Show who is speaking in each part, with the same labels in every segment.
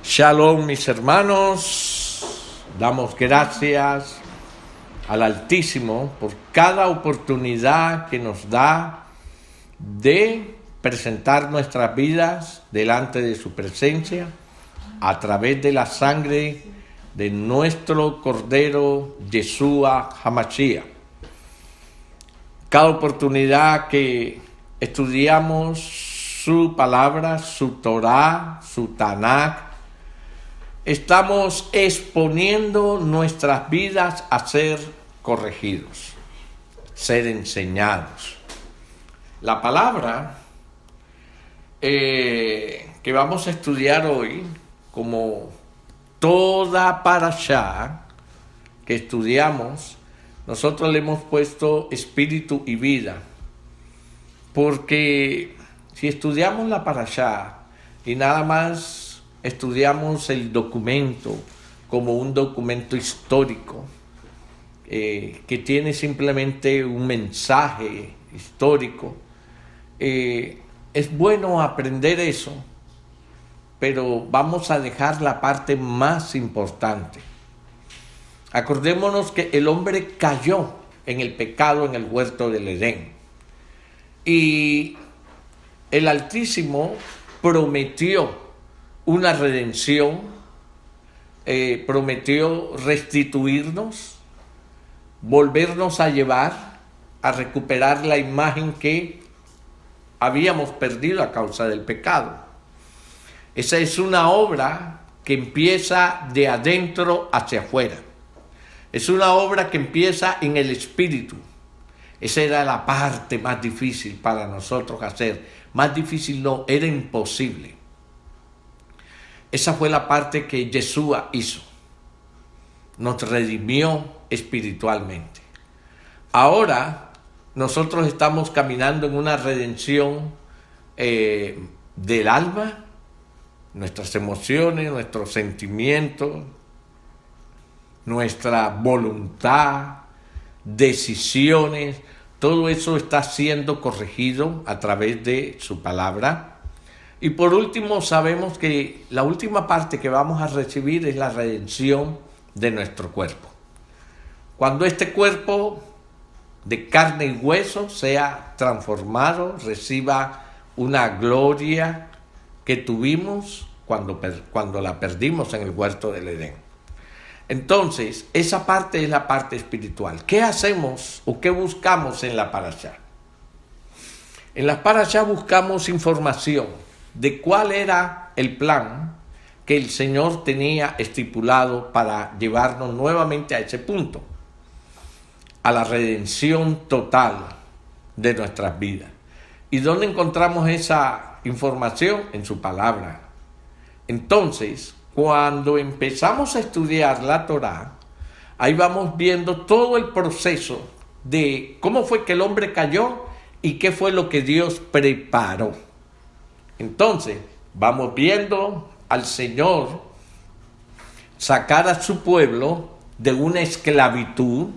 Speaker 1: Shalom, mis hermanos. Damos gracias al Altísimo por cada oportunidad que nos da de presentar nuestras vidas delante de su presencia a través de la sangre de nuestro Cordero Yeshua HaMashiach. Cada oportunidad que estudiamos su palabra, su Torah, su Tanakh, estamos exponiendo nuestras vidas a ser corregidos, ser enseñados. La palabra que vamos a estudiar hoy, como toda parashá que estudiamos, nosotros le hemos puesto espíritu y vida, porque si estudiamos la parashá y nada más estudiamos el documento como un documento histórico que tiene simplemente un mensaje histórico, es bueno aprender eso, pero vamos a dejar la parte más importante. Acordémonos que el hombre cayó en el pecado en el huerto del Edén y el Altísimo prometió una redención, prometió restituirnos, volvernos a llevar, a recuperar la imagen que habíamos perdido a causa del pecado. Esa es una obra que empieza de adentro hacia afuera. Es una obra que empieza en el espíritu. Esa era la parte más difícil para nosotros hacer. Más difícil no, era imposible. Esa fue la parte que Yeshua hizo. Nos redimió espiritualmente. Ahora nosotros estamos caminando en una redención del alma, nuestras emociones, nuestros sentimientos, nuestra voluntad, decisiones, todo eso está siendo corregido a través de su palabra. Y por último, sabemos que la última parte que vamos a recibir es la redención de nuestro cuerpo. Cuando este cuerpo de carne y hueso sea transformado, reciba una gloria que tuvimos cuando la perdimos en el huerto del Edén. Entonces, esa parte es la parte espiritual. ¿Qué hacemos o qué buscamos en la parashá? En la parashá buscamos información de cuál era el plan que el Señor tenía estipulado para llevarnos nuevamente a ese punto, a la redención total de nuestras vidas. ¿Y dónde encontramos esa información? En su palabra. Entonces, cuando empezamos a estudiar la Torah, ahí vamos viendo todo el proceso de cómo fue que el hombre cayó y qué fue lo que Dios preparó. Entonces, vamos viendo al Señor sacar a su pueblo de una esclavitud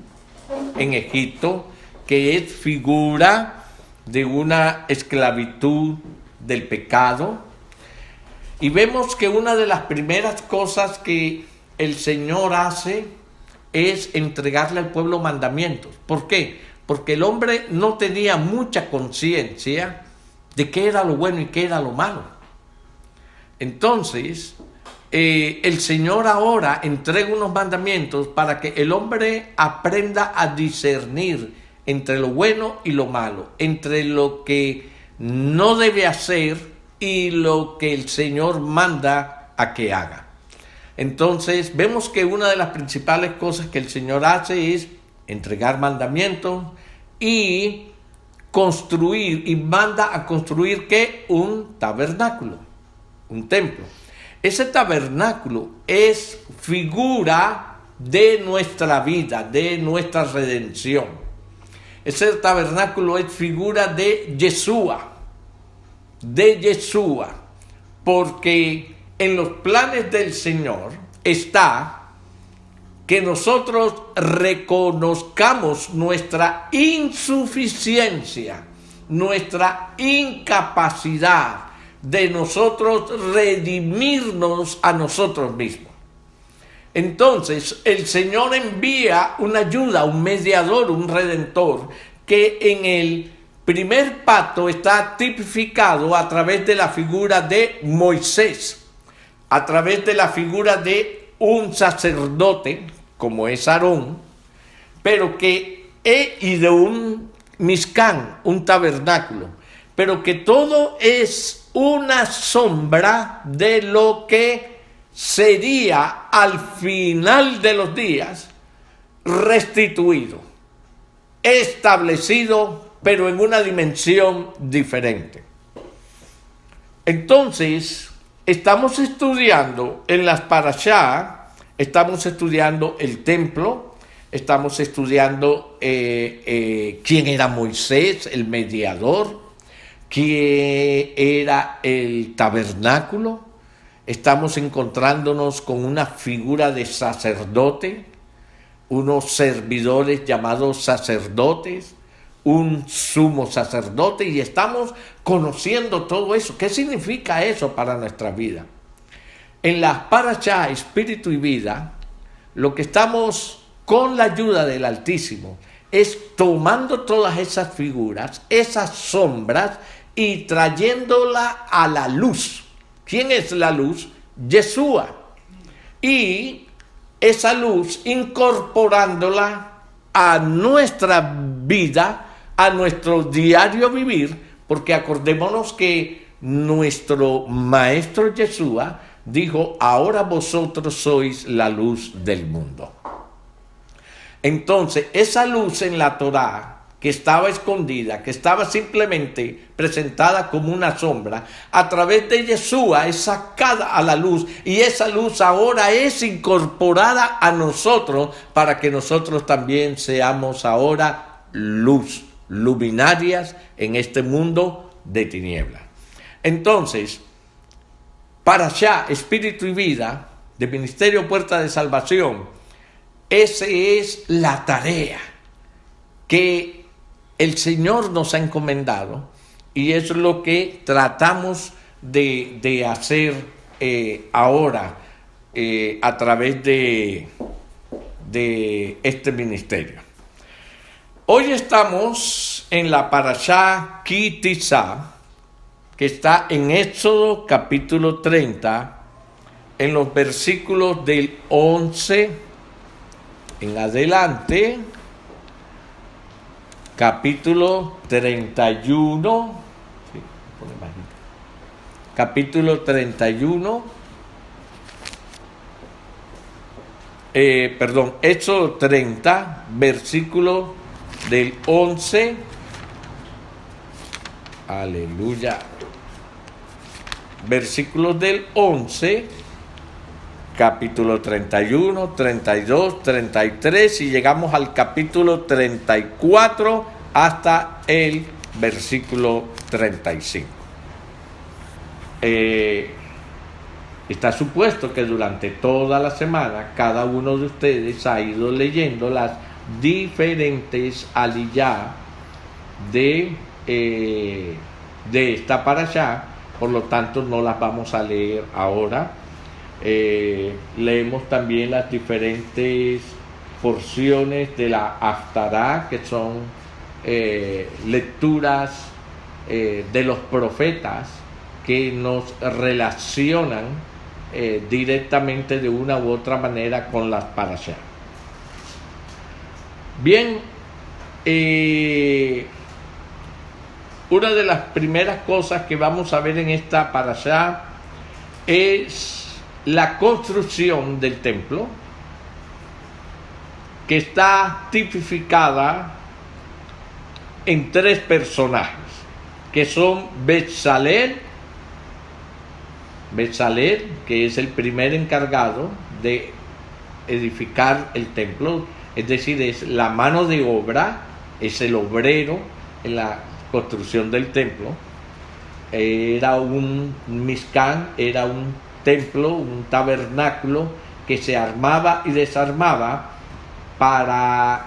Speaker 1: en Egipto, que es figura de una esclavitud del pecado. Y vemos que una de las primeras cosas que el Señor hace es entregarle al pueblo mandamientos. ¿Por qué? Porque el hombre no tenía mucha conciencia de qué era lo bueno y qué era lo malo. Entonces, el Señor ahora entrega unos mandamientos para que el hombre aprenda a discernir entre lo bueno y lo malo, entre lo que no debe hacer y lo que el Señor manda a que haga. Entonces, vemos que una de las principales cosas que el Señor hace es entregar mandamientos y construir, y manda a construir ¿qué? Un tabernáculo, un templo. Ese tabernáculo es figura de nuestra vida, de nuestra redención. Ese tabernáculo es figura de Yeshua, porque en los planes del Señor está que nosotros reconozcamos nuestra insuficiencia, nuestra incapacidad de nosotros redimirnos a nosotros mismos. Entonces el Señor envía una ayuda, un mediador, un redentor, que en el primer pacto está tipificado a través de la figura de Moisés, a través de la figura de un sacerdote, como es Aarón, pero y de un Mishkan, un tabernáculo, pero que todo es una sombra de lo que sería al final de los días restituido, establecido, pero en una dimensión diferente. Entonces, estamos estudiando en las parashá, estamos estudiando el templo, estamos estudiando quién era Moisés, el mediador, quién era el tabernáculo. Estamos encontrándonos con una figura de sacerdote, unos servidores llamados sacerdotes, un sumo sacerdote, y estamos conociendo todo eso. ¿Qué significa eso para nuestra vida? En la parashá Espíritu y Vida, lo que estamos con la ayuda del Altísimo es tomando todas esas figuras, esas sombras, y trayéndola a la luz. ¿Quién es la luz? Yeshua. Y esa luz incorporándola a nuestra vida, a nuestro diario vivir, porque acordémonos que nuestro Maestro Yeshua dijo: ahora vosotros sois la luz del mundo. Entonces, esa luz en la Torá, que estaba escondida, que estaba simplemente presentada como una sombra, a través de Yeshua es sacada a la luz, y esa luz ahora es incorporada a nosotros para que nosotros también seamos ahora luz, luminarias en este mundo de tinieblas. Entonces, parashá, Espíritu y Vida, de Ministerio Puerta de Salvación, esa es la tarea que el Señor nos ha encomendado, y es lo que tratamos de hacer ahora a través de este ministerio. Hoy estamos en la parashá Ki Tisa, que está en Éxodo capítulo 30, en los versículos del 11 en adelante. Capítulo 31, sí, capítulo 31, Éxodo 30, versículo del 11, aleluya, versículos del 11, capítulo 31, 32, 33, y llegamos al capítulo 34 hasta el versículo 35. Está supuesto que durante toda la semana cada uno de ustedes ha ido leyendo las diferentes aliyá de esta parashá, por lo tanto no las vamos a leer ahora. Leemos también las diferentes porciones de la Haftará, que son lecturas de los profetas que nos relacionan directamente de una u otra manera con las parashá. Bien, una de las primeras cosas que vamos a ver en esta parashá es la construcción del templo, que está tipificada en tres personajes, que son Betzalel, que es el primer encargado de edificar el templo, es decir, es la mano de obra, es el obrero en la construcción del templo. Era un Mishkan, era un templo, un tabernáculo que se armaba y desarmaba para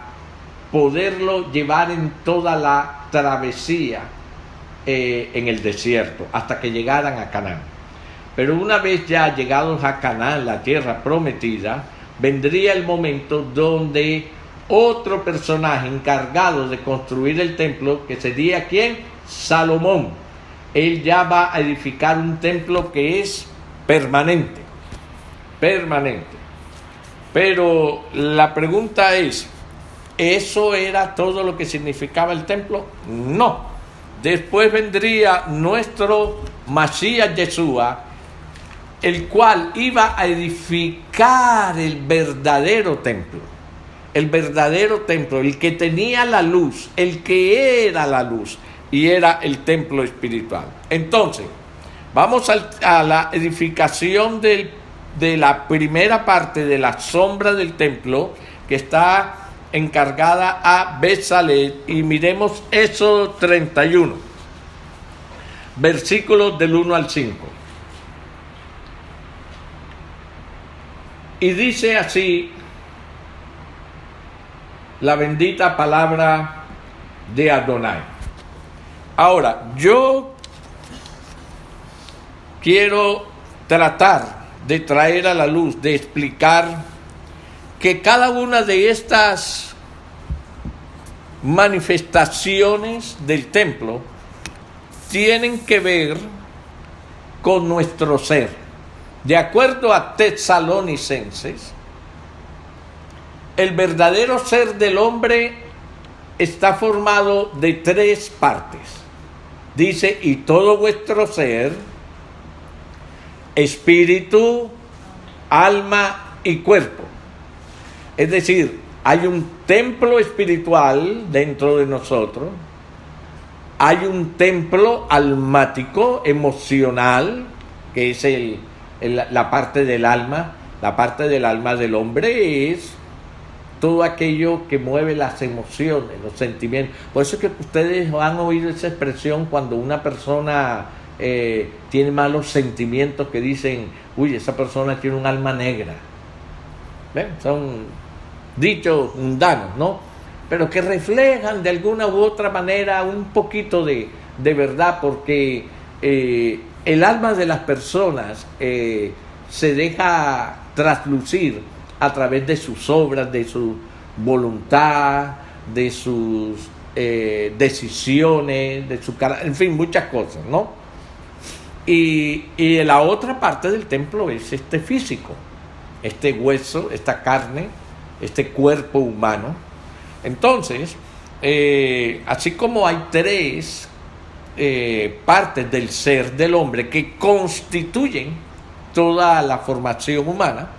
Speaker 1: poderlo llevar en toda la travesía en el desierto hasta que llegaran a Canaán. Pero una vez ya llegados a Canaán, la tierra prometida, vendría el momento donde otro personaje encargado de construir el templo, que sería ¿quién? Salomón. Él ya va a edificar un templo que es permanente. Pero la pregunta es, ¿eso era todo lo que significaba el templo? No. Después vendría nuestro Masías Yeshua, el cual iba a edificar el verdadero templo, el que tenía la luz, el que era la luz, y era el templo espiritual. Entonces, vamos a la edificación de la primera parte de la sombra del templo, que está encargada a Bezalel, y miremos Éxodo 31, versículos del 1 al 5. Y dice así la bendita palabra de Adonai. Ahora, yo quiero tratar de traer a la luz, de explicar que cada una de estas manifestaciones del templo tienen que ver con nuestro ser. De acuerdo a Tesalonicenses, el verdadero ser del hombre está formado de 3 partes. Dice, y todo vuestro ser, espíritu, alma y cuerpo. Es decir, hay un templo espiritual dentro de nosotros, hay un templo almático, emocional, que es la parte del alma. La parte del alma del hombre es todo aquello que mueve las emociones, los sentimientos. Por eso es que ustedes han oído esa expresión cuando una persona tiene malos sentimientos, que dicen, uy, esa persona tiene un alma negra. ¿Ven? Son dichos mundanos, ¿no? Pero que reflejan de alguna u otra manera un poquito de verdad, porque el alma de las personas se deja traslucir a través de sus obras, de su voluntad, de sus decisiones, de su carácter, en fin, muchas cosas, ¿no? Y la otra parte del templo es este físico, este hueso, esta carne, este cuerpo humano. Entonces, así como hay 3 partes del ser del hombre que constituyen toda la formación humana,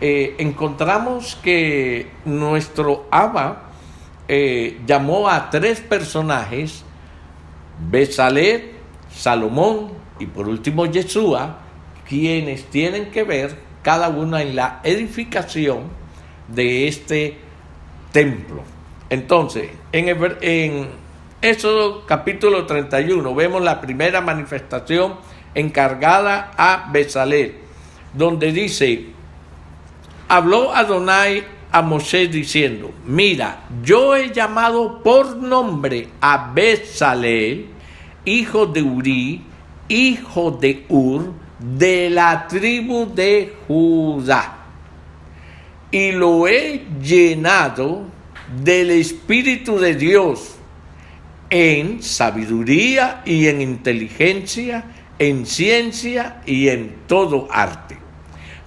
Speaker 1: encontramos que nuestro Abba llamó a 3 personajes, Bezalel, Salomón y por último Yeshua, quienes tienen que ver cada uno en la edificación de este templo. Entonces, en Éxodo capítulo 31 vemos la primera manifestación encargada a Bezalel, donde dice, habló Adonai a Moshe diciendo, mira, yo he llamado por nombre a Bezalel, hijo de Uri, hijo de Ur, de la tribu de Judá, y lo he llenado del Espíritu de Dios, en sabiduría y en inteligencia, en ciencia y en todo arte,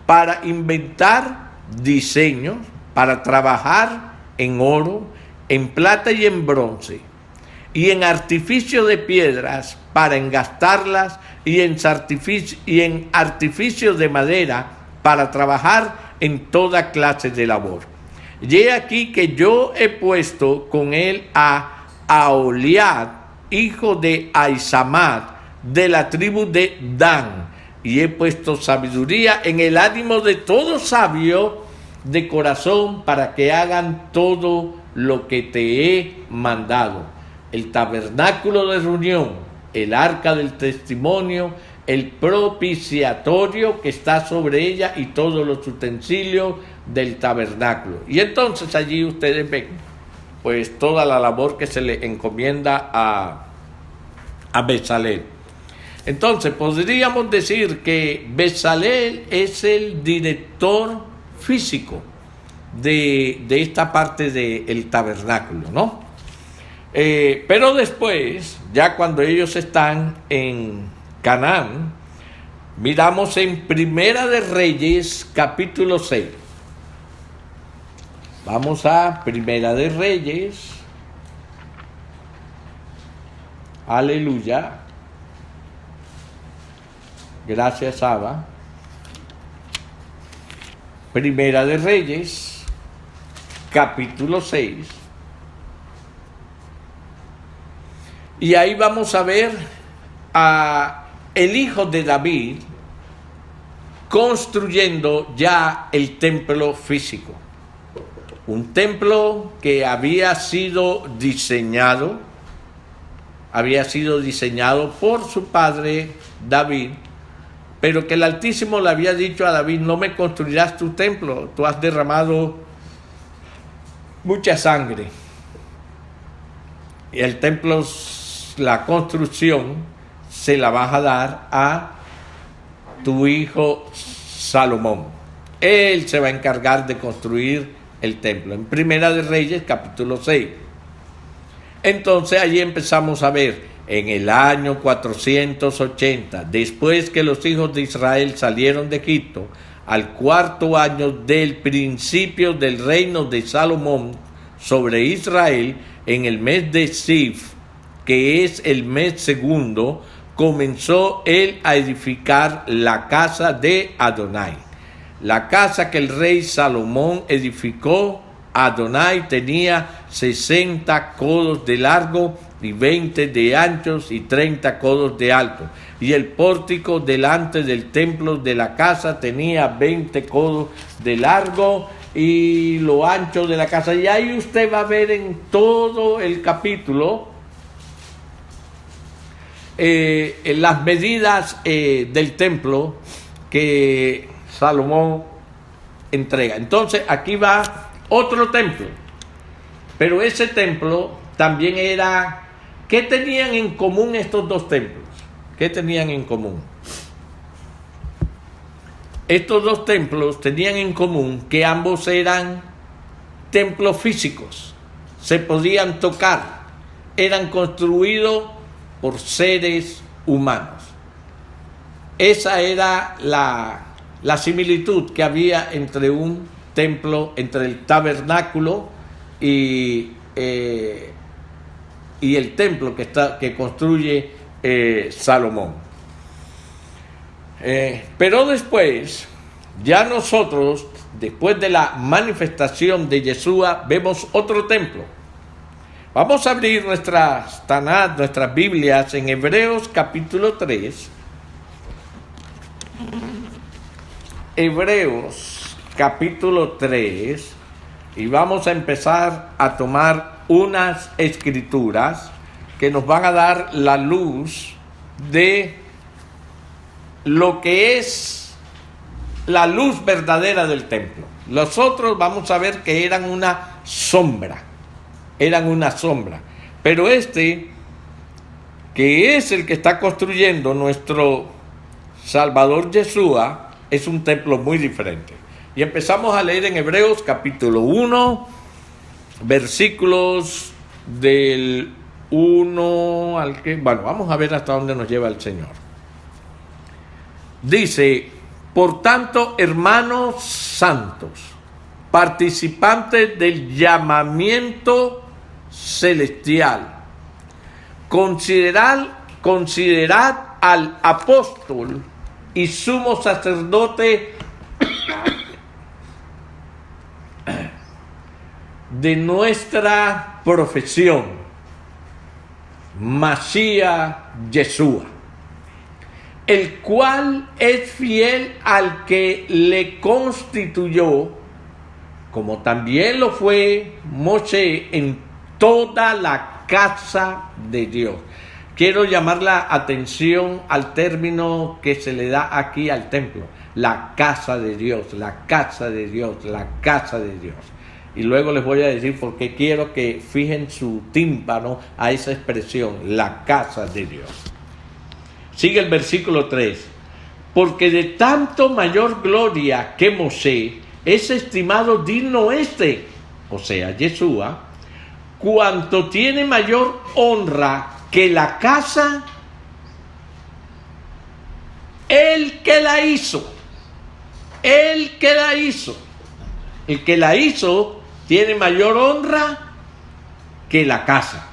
Speaker 1: para inventar diseños, para trabajar en oro, en plata y en bronce, y en artificio de piedras, para engastarlas, y en artificio de madera, para trabajar en toda clase de labor. Y he aquí que yo he puesto con él a Aholiab, hijo de Ahisamad, de la tribu de Dan, y he puesto sabiduría en el ánimo de todo sabio de corazón, para que hagan todo lo que te he mandado: el tabernáculo de reunión, el arca del testimonio, el propiciatorio que está sobre ella y todos los utensilios del tabernáculo. Y entonces allí ustedes ven pues toda la labor que se le encomienda a a Bezalel. Entonces podríamos decir que Bezalel es el director físico de esta parte del tabernáculo, ¿no? Pero después, ya cuando ellos están en Canaán, miramos en Primera de Reyes, capítulo 6. Vamos a Primera de Reyes. Aleluya. Gracias, Abba. Primera de Reyes, capítulo 6. Y ahí vamos a ver a el hijo de David construyendo ya el templo físico. Un templo que había sido diseñado por su padre David, pero que el Altísimo le había dicho a David: no me construirás tu templo, tú has derramado mucha sangre. Y el templo, la construcción, se la vas a dar a tu hijo Salomón. Él se va a encargar de construir el templo. En Primera de Reyes, capítulo 6. Entonces allí empezamos a ver, en el año 480, después que los hijos de Israel salieron de Egipto, al 4º año del principio del reino de Salomón sobre Israel, en el mes de Sif, que es el mes segundo, comenzó él a edificar la casa de Adonai. La casa que el rey Salomón edificó, Adonai, tenía 60 codos de largo y 20 de anchos y 30 codos de alto. Y el pórtico delante del templo de la casa tenía 20 codos de largo y lo ancho de la casa. Y ahí usted va a ver en todo el capítulo las medidas del templo que Salomón entrega. Entonces aquí va otro templo, pero ese templo también era... ¿Qué tenían en común estos dos templos? ¿Qué tenían en común? Estos dos templos tenían en común que ambos eran templos físicos, se podían tocar, eran construidos por seres humanos. Esa era la similitud que había entre un templo, entre el tabernáculo y el templo que construye Salomón. Pero después, ya nosotros, después de la manifestación de Yeshua, vemos otro templo. Vamos a abrir nuestras Tanat, nuestras Biblias, en Hebreos capítulo 3. Hebreos capítulo 3. Y vamos a empezar a tomar unas escrituras que nos van a dar la luz de lo que es la luz verdadera del templo. Los otros vamos a ver que eran una sombra, pero este, que es el que está construyendo nuestro Salvador Yeshua, es un templo muy diferente. Y empezamos a leer en Hebreos capítulo 1, versículos del 1 al que... Bueno, vamos a ver hasta dónde nos lleva el Señor. Dice: por tanto, hermanos santos, participantes del llamamiento celestial, considerad al apóstol y sumo sacerdote de nuestra profesión, Mashiach Yeshua, el cual es fiel al que le constituyó, como también lo fue Moshe, en toda la casa de Dios. Quiero llamar la atención al término que se le da aquí al templo: la casa de Dios, la casa de Dios, la casa de Dios. y luego les voy a decir por qué quiero que fijen su tímpano a esa expresión, la casa de Dios. Sigue el versículo 3. Porque de tanto mayor gloria que Mosé es estimado digno o sea, Yeshua, cuanto tiene mayor honra que la casa, el que la hizo. El que la hizo tiene mayor honra que la casa.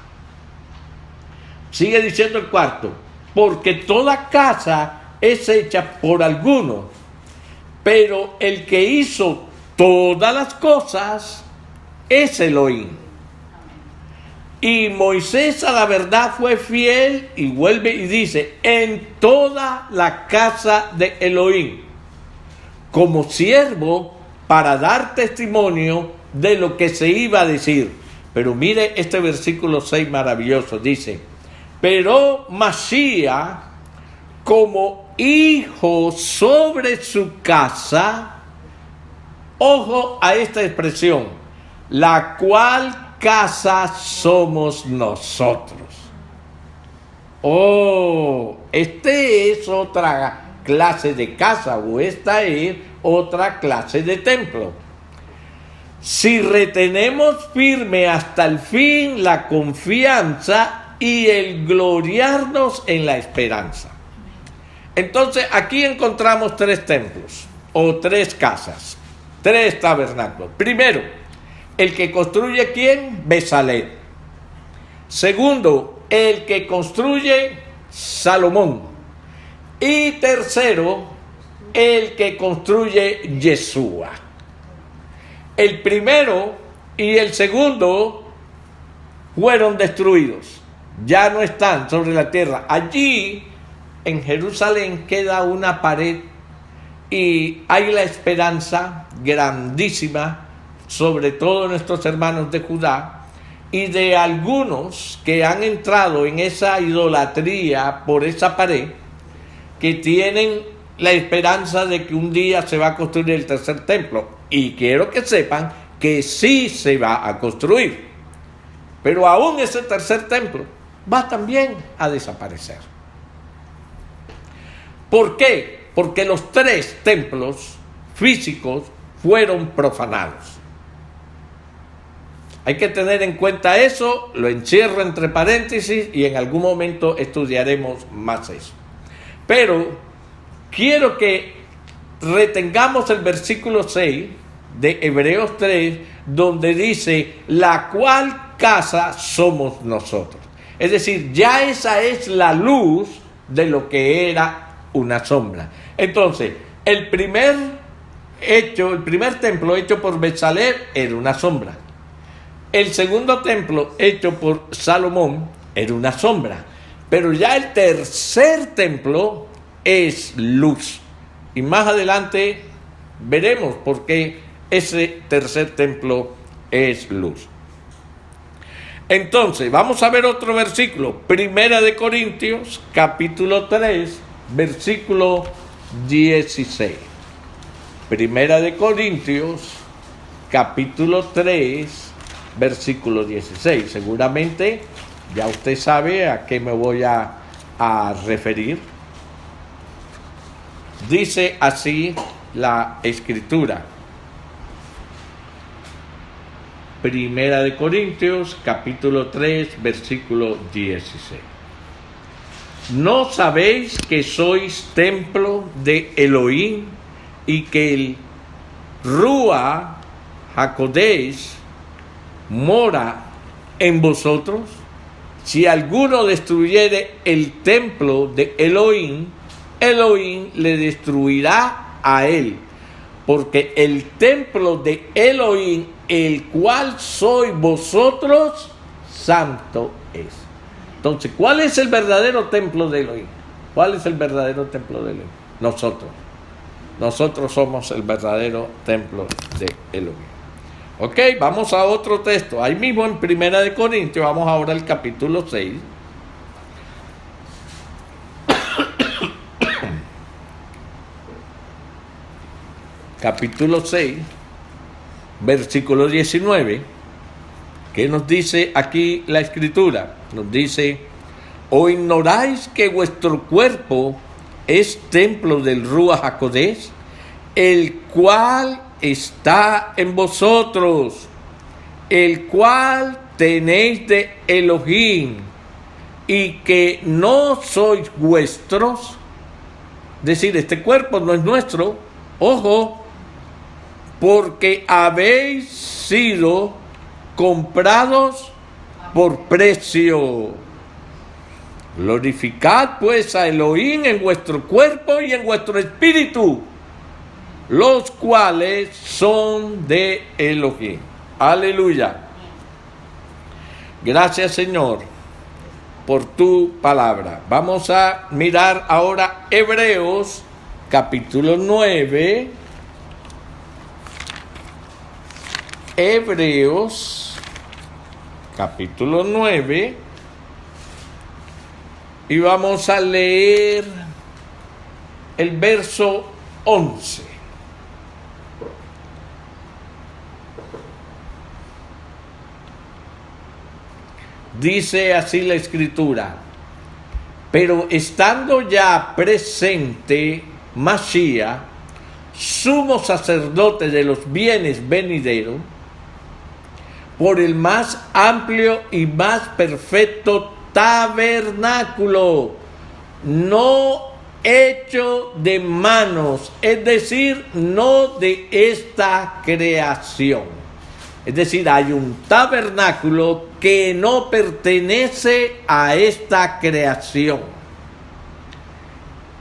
Speaker 1: Sigue diciendo el cuarto, porque toda casa es hecha por alguno, pero el que hizo todas las cosas es Elohim. Y Moisés a la verdad fue fiel, y vuelve y dice, en toda la casa de Elohim, como siervo para dar testimonio de lo que se iba a decir. Pero mire este versículo 6 maravilloso, dice, pero Masías como hijo sobre su casa, ojo a esta expresión, la cual casa somos nosotros. Este es otra clase de casa, o esta es otra clase de templo. Si retenemos firme hasta el fin la confianza y el gloriarnos en la esperanza. Entonces aquí encontramos 3 templos, o 3 casas, 3 tabernáculos. Primero, el que construye ¿quién? Bezalel. Segundo, el que construye Salomón. Y tercero, el que construye Yeshua. El primero y el segundo fueron destruidos, ya no están sobre la tierra. Allí en Jerusalén queda una pared y hay la esperanza grandísima, sobre todo nuestros hermanos de Judá, y de algunos que han entrado en esa idolatría por esa pared, que tienen la esperanza de que un día se va a construir el tercer templo. Y quiero que sepan que sí se va a construir. Pero aún ese tercer templo va también a desaparecer. ¿Por qué? Porque los 3 templos físicos fueron profanados. Hay que tener en cuenta eso, lo encierro entre paréntesis y en algún momento estudiaremos más eso. Pero quiero que retengamos el versículo 6 de Hebreos 3, donde dice, la cual casa somos nosotros. Es decir, ya esa es la luz de lo que era una sombra. Entonces, el primer templo hecho por Bezalel era una sombra. El segundo templo hecho por Salomón era una sombra. Pero ya el tercer templo es luz. Y más adelante veremos por qué ese tercer templo es luz. Entonces, vamos a ver otro versículo. Primera de Corintios, capítulo 3, versículo 16. Primera de Corintios, capítulo 3, versículo 16. Seguramente ya usted sabe a qué me voy a referir. Dice así la Escritura. Primera de Corintios, capítulo 3, versículo 16. ¿No sabéis que sois templo de Elohim y que el Ruach HaKodesh mora en vosotros? Si alguno destruyere el templo de Elohim, Elohim le destruirá a él, porque el templo de Elohim, el cual sois vosotros, santo es. Entonces, ¿cuál es el verdadero templo de Elohim? ¿Cuál es el verdadero templo de Elohim? Nosotros. Nosotros somos el verdadero templo de Elohim. Ok, vamos a otro texto. Ahí mismo en Primera de Corintios, vamos ahora al capítulo 6. Capítulo 6, versículo 19, ¿qué nos dice aquí la Escritura? Nos dice: ¿o ignoráis que vuestro cuerpo es templo del Ruach HaKodesh, el cual está en vosotros, el cual tenéis de Elohim, y que no sois vuestros? Es decir, este cuerpo no es nuestro, ojo, porque habéis sido comprados por precio. Glorificad pues a Elohim en vuestro cuerpo y en vuestro espíritu, los cuales son de Elohim. Aleluya. Gracias, Señor, por tu palabra. Vamos a mirar ahora Hebreos capítulo 9. Hebreos capítulo 9. Y vamos a leer el verso 11. Dice así la Escritura: pero estando ya presente Mashiach, sumo sacerdote de los bienes venideros, por el más amplio y más perfecto tabernáculo, no hecho de manos, es decir, no de esta creación. Es decir, hay un tabernáculo que no pertenece a esta creación.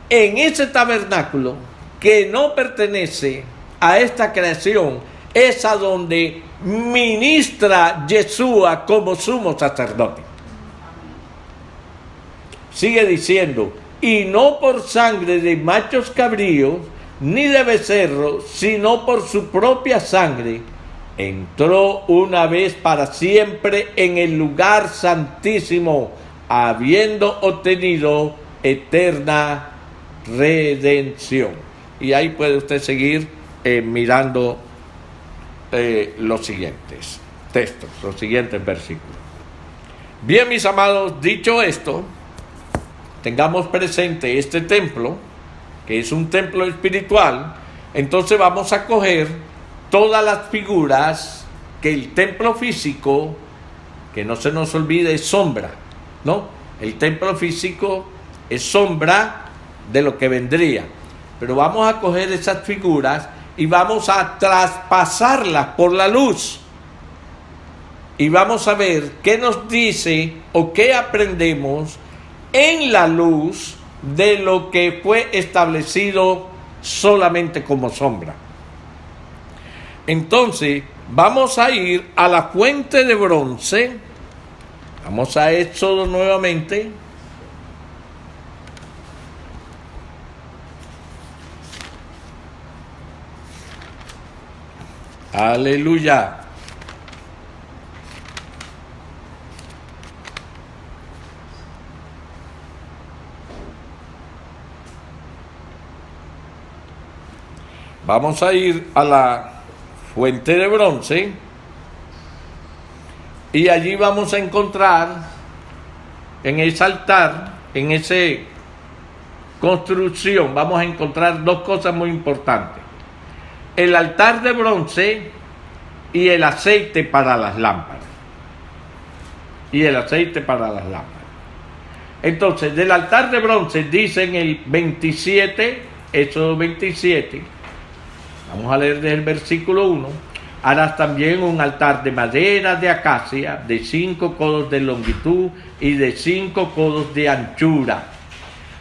Speaker 1: En ese tabernáculo que no pertenece a esta creación es a donde ministra Yeshua como sumo sacerdote. Sigue diciendo: y no por sangre de machos cabríos ni de becerros, sino por su propia sangre, entró una vez para siempre en el lugar santísimo, habiendo obtenido eterna redención. Y ahí puede usted seguir mirando los siguientes textos, los siguientes versículos. Bien, mis amados, dicho esto, tengamos presente este templo, que es un templo espiritual. Entonces vamos a coger todas las figuras que el templo físico, que no se nos olvide, es sombra, ¿no? El templo físico es sombra de lo que vendría. Pero vamos a coger esas figuras y vamos a traspasarlas por la luz. Y vamos a ver qué nos dice o qué aprendemos en la luz de lo que fue establecido solamente como sombra. Entonces, vamos a ir a la fuente de bronce. Vamos a Éxodo nuevamente. Aleluya. Vamos a ir a la fuente de bronce y allí vamos a encontrar en ese altar, en esa construcción, vamos a encontrar dos cosas muy importantes: el altar de bronce y el aceite para las lámparas. Y el aceite para las lámparas. Entonces, del altar de bronce dice en el 27, Éxodo 27, vamos a leer desde el versículo 1: harás también un altar de madera de acacia, de 5 codos de longitud y de 5 codos de anchura.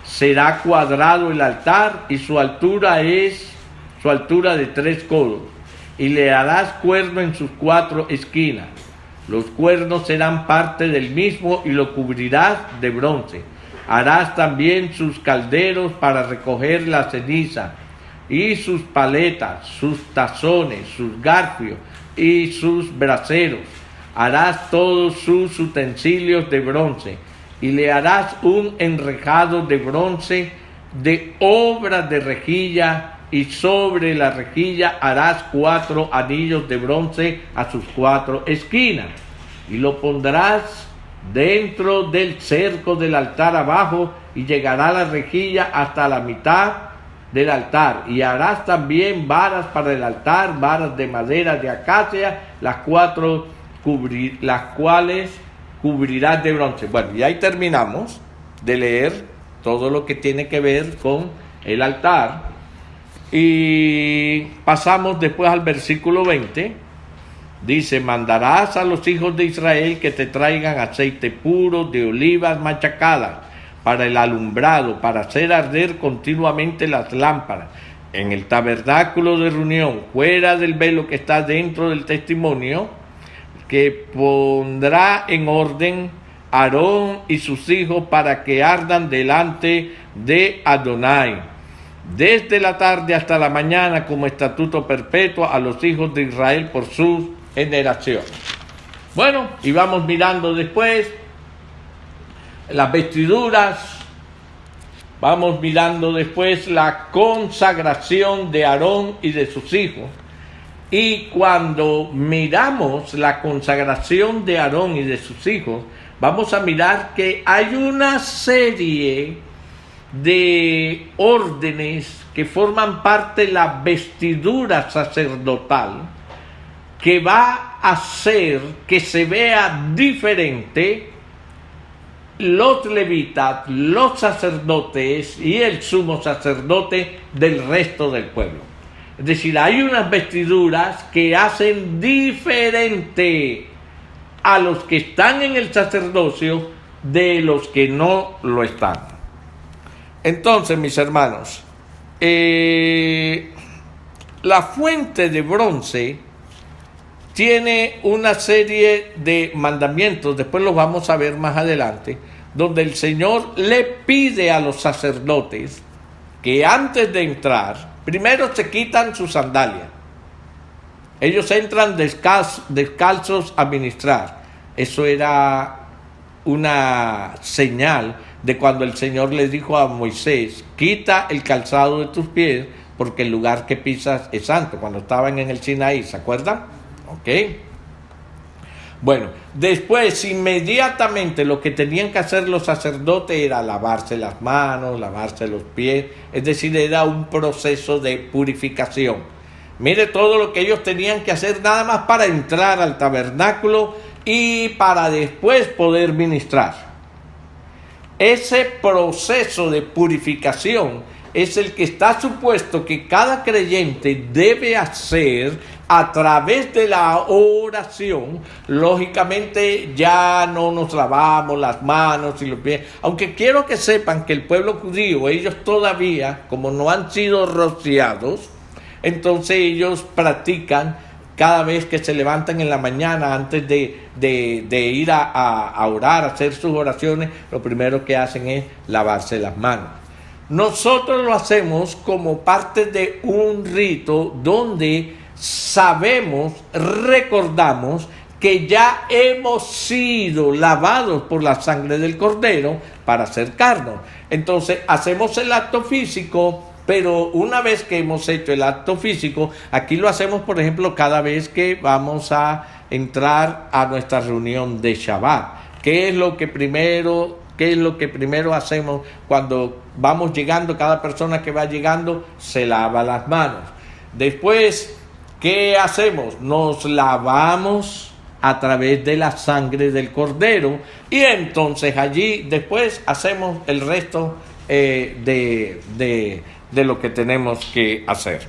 Speaker 1: Será cuadrado el altar y su altura de 3 codos. Y le harás cuerno en sus 4 esquinas. Los cuernos serán parte del mismo y lo cubrirás de bronce. Harás también sus calderos para recoger la ceniza, y sus paletas, sus tazones, sus garfios y sus braseros. Harás todos sus utensilios de bronce, y le harás un enrejado de bronce de obra de rejilla y sobre la rejilla harás 4 anillos de bronce a sus 4 esquinas, y lo pondrás dentro del cerco del altar abajo, y llegará la rejilla hasta la mitad del altar. Y harás también varas para el altar, varas de madera de acacia, las cuales cubrirás de bronce. Bueno, y ahí terminamos de leer todo lo que tiene que ver con el altar, y pasamos después al versículo 20. Dice: mandarás a los hijos de Israel que te traigan aceite puro de olivas machacadas para el alumbrado, para hacer arder continuamente las lámparas en el tabernáculo de reunión, fuera del velo que está dentro del testimonio, que pondrá en orden Aarón y sus hijos para que ardan delante de Adonai, desde la tarde hasta la mañana, como estatuto perpetuo a los hijos de Israel por sus generaciones. Bueno, y vamos mirando después las vestiduras, vamos mirando después la consagración de Aarón y de sus hijos. Y cuando miramos la consagración de Aarón y de sus hijos, vamos a mirar que hay una serie de órdenes que forman parte de la vestidura sacerdotal, que va a hacer que se vea diferente los levitas, los sacerdotes y el sumo sacerdote del resto del pueblo. Es decir, hay unas vestiduras que hacen diferente a los que están en el sacerdocio de los que no lo están. Entonces, mis hermanos, la fuente de bronce tiene una serie de mandamientos, después los vamos a ver más adelante, donde el Señor le pide a los sacerdotes que antes de entrar, primero se quitan sus sandalias. Ellos entran descalzos a ministrar. Eso era una señal de cuando el Señor le dijo a Moisés: quita el calzado de tus pies, porque el lugar que pisas es santo, cuando estaban en el Sinaí, ¿se acuerdan? Ok. Bueno, después inmediatamente lo que tenían que hacer los sacerdotes era lavarse las manos, lavarse los pies, es decir, era un proceso de purificación. Mire todo lo que ellos tenían que hacer nada más para entrar al tabernáculo y para después poder ministrar. Ese proceso de purificación es el que está supuesto que cada creyente debe hacer a través de la oración. Lógicamente ya no nos lavamos las manos y los pies, aunque quiero que sepan que el pueblo judío, ellos todavía, como no han sido rociados, entonces ellos practican cada vez que se levantan en la mañana, antes de ir a orar, a hacer sus oraciones, lo primero que hacen es lavarse las manos. Nosotros lo hacemos como parte de un rito donde sabemos, recordamos que ya hemos sido lavados por la sangre del Cordero para acercarnos. Entonces hacemos el acto físico, pero una vez que hemos hecho el acto físico, aquí lo hacemos, por ejemplo, cada vez que vamos a entrar a nuestra reunión de Shabbat. ¿Qué es lo que primero hacemos cuando vamos llegando? Cada persona que va llegando se lava las manos. Después, ¿qué hacemos? Nos lavamos a través de la sangre del Cordero, y entonces allí después hacemos el resto de lo que tenemos que hacer.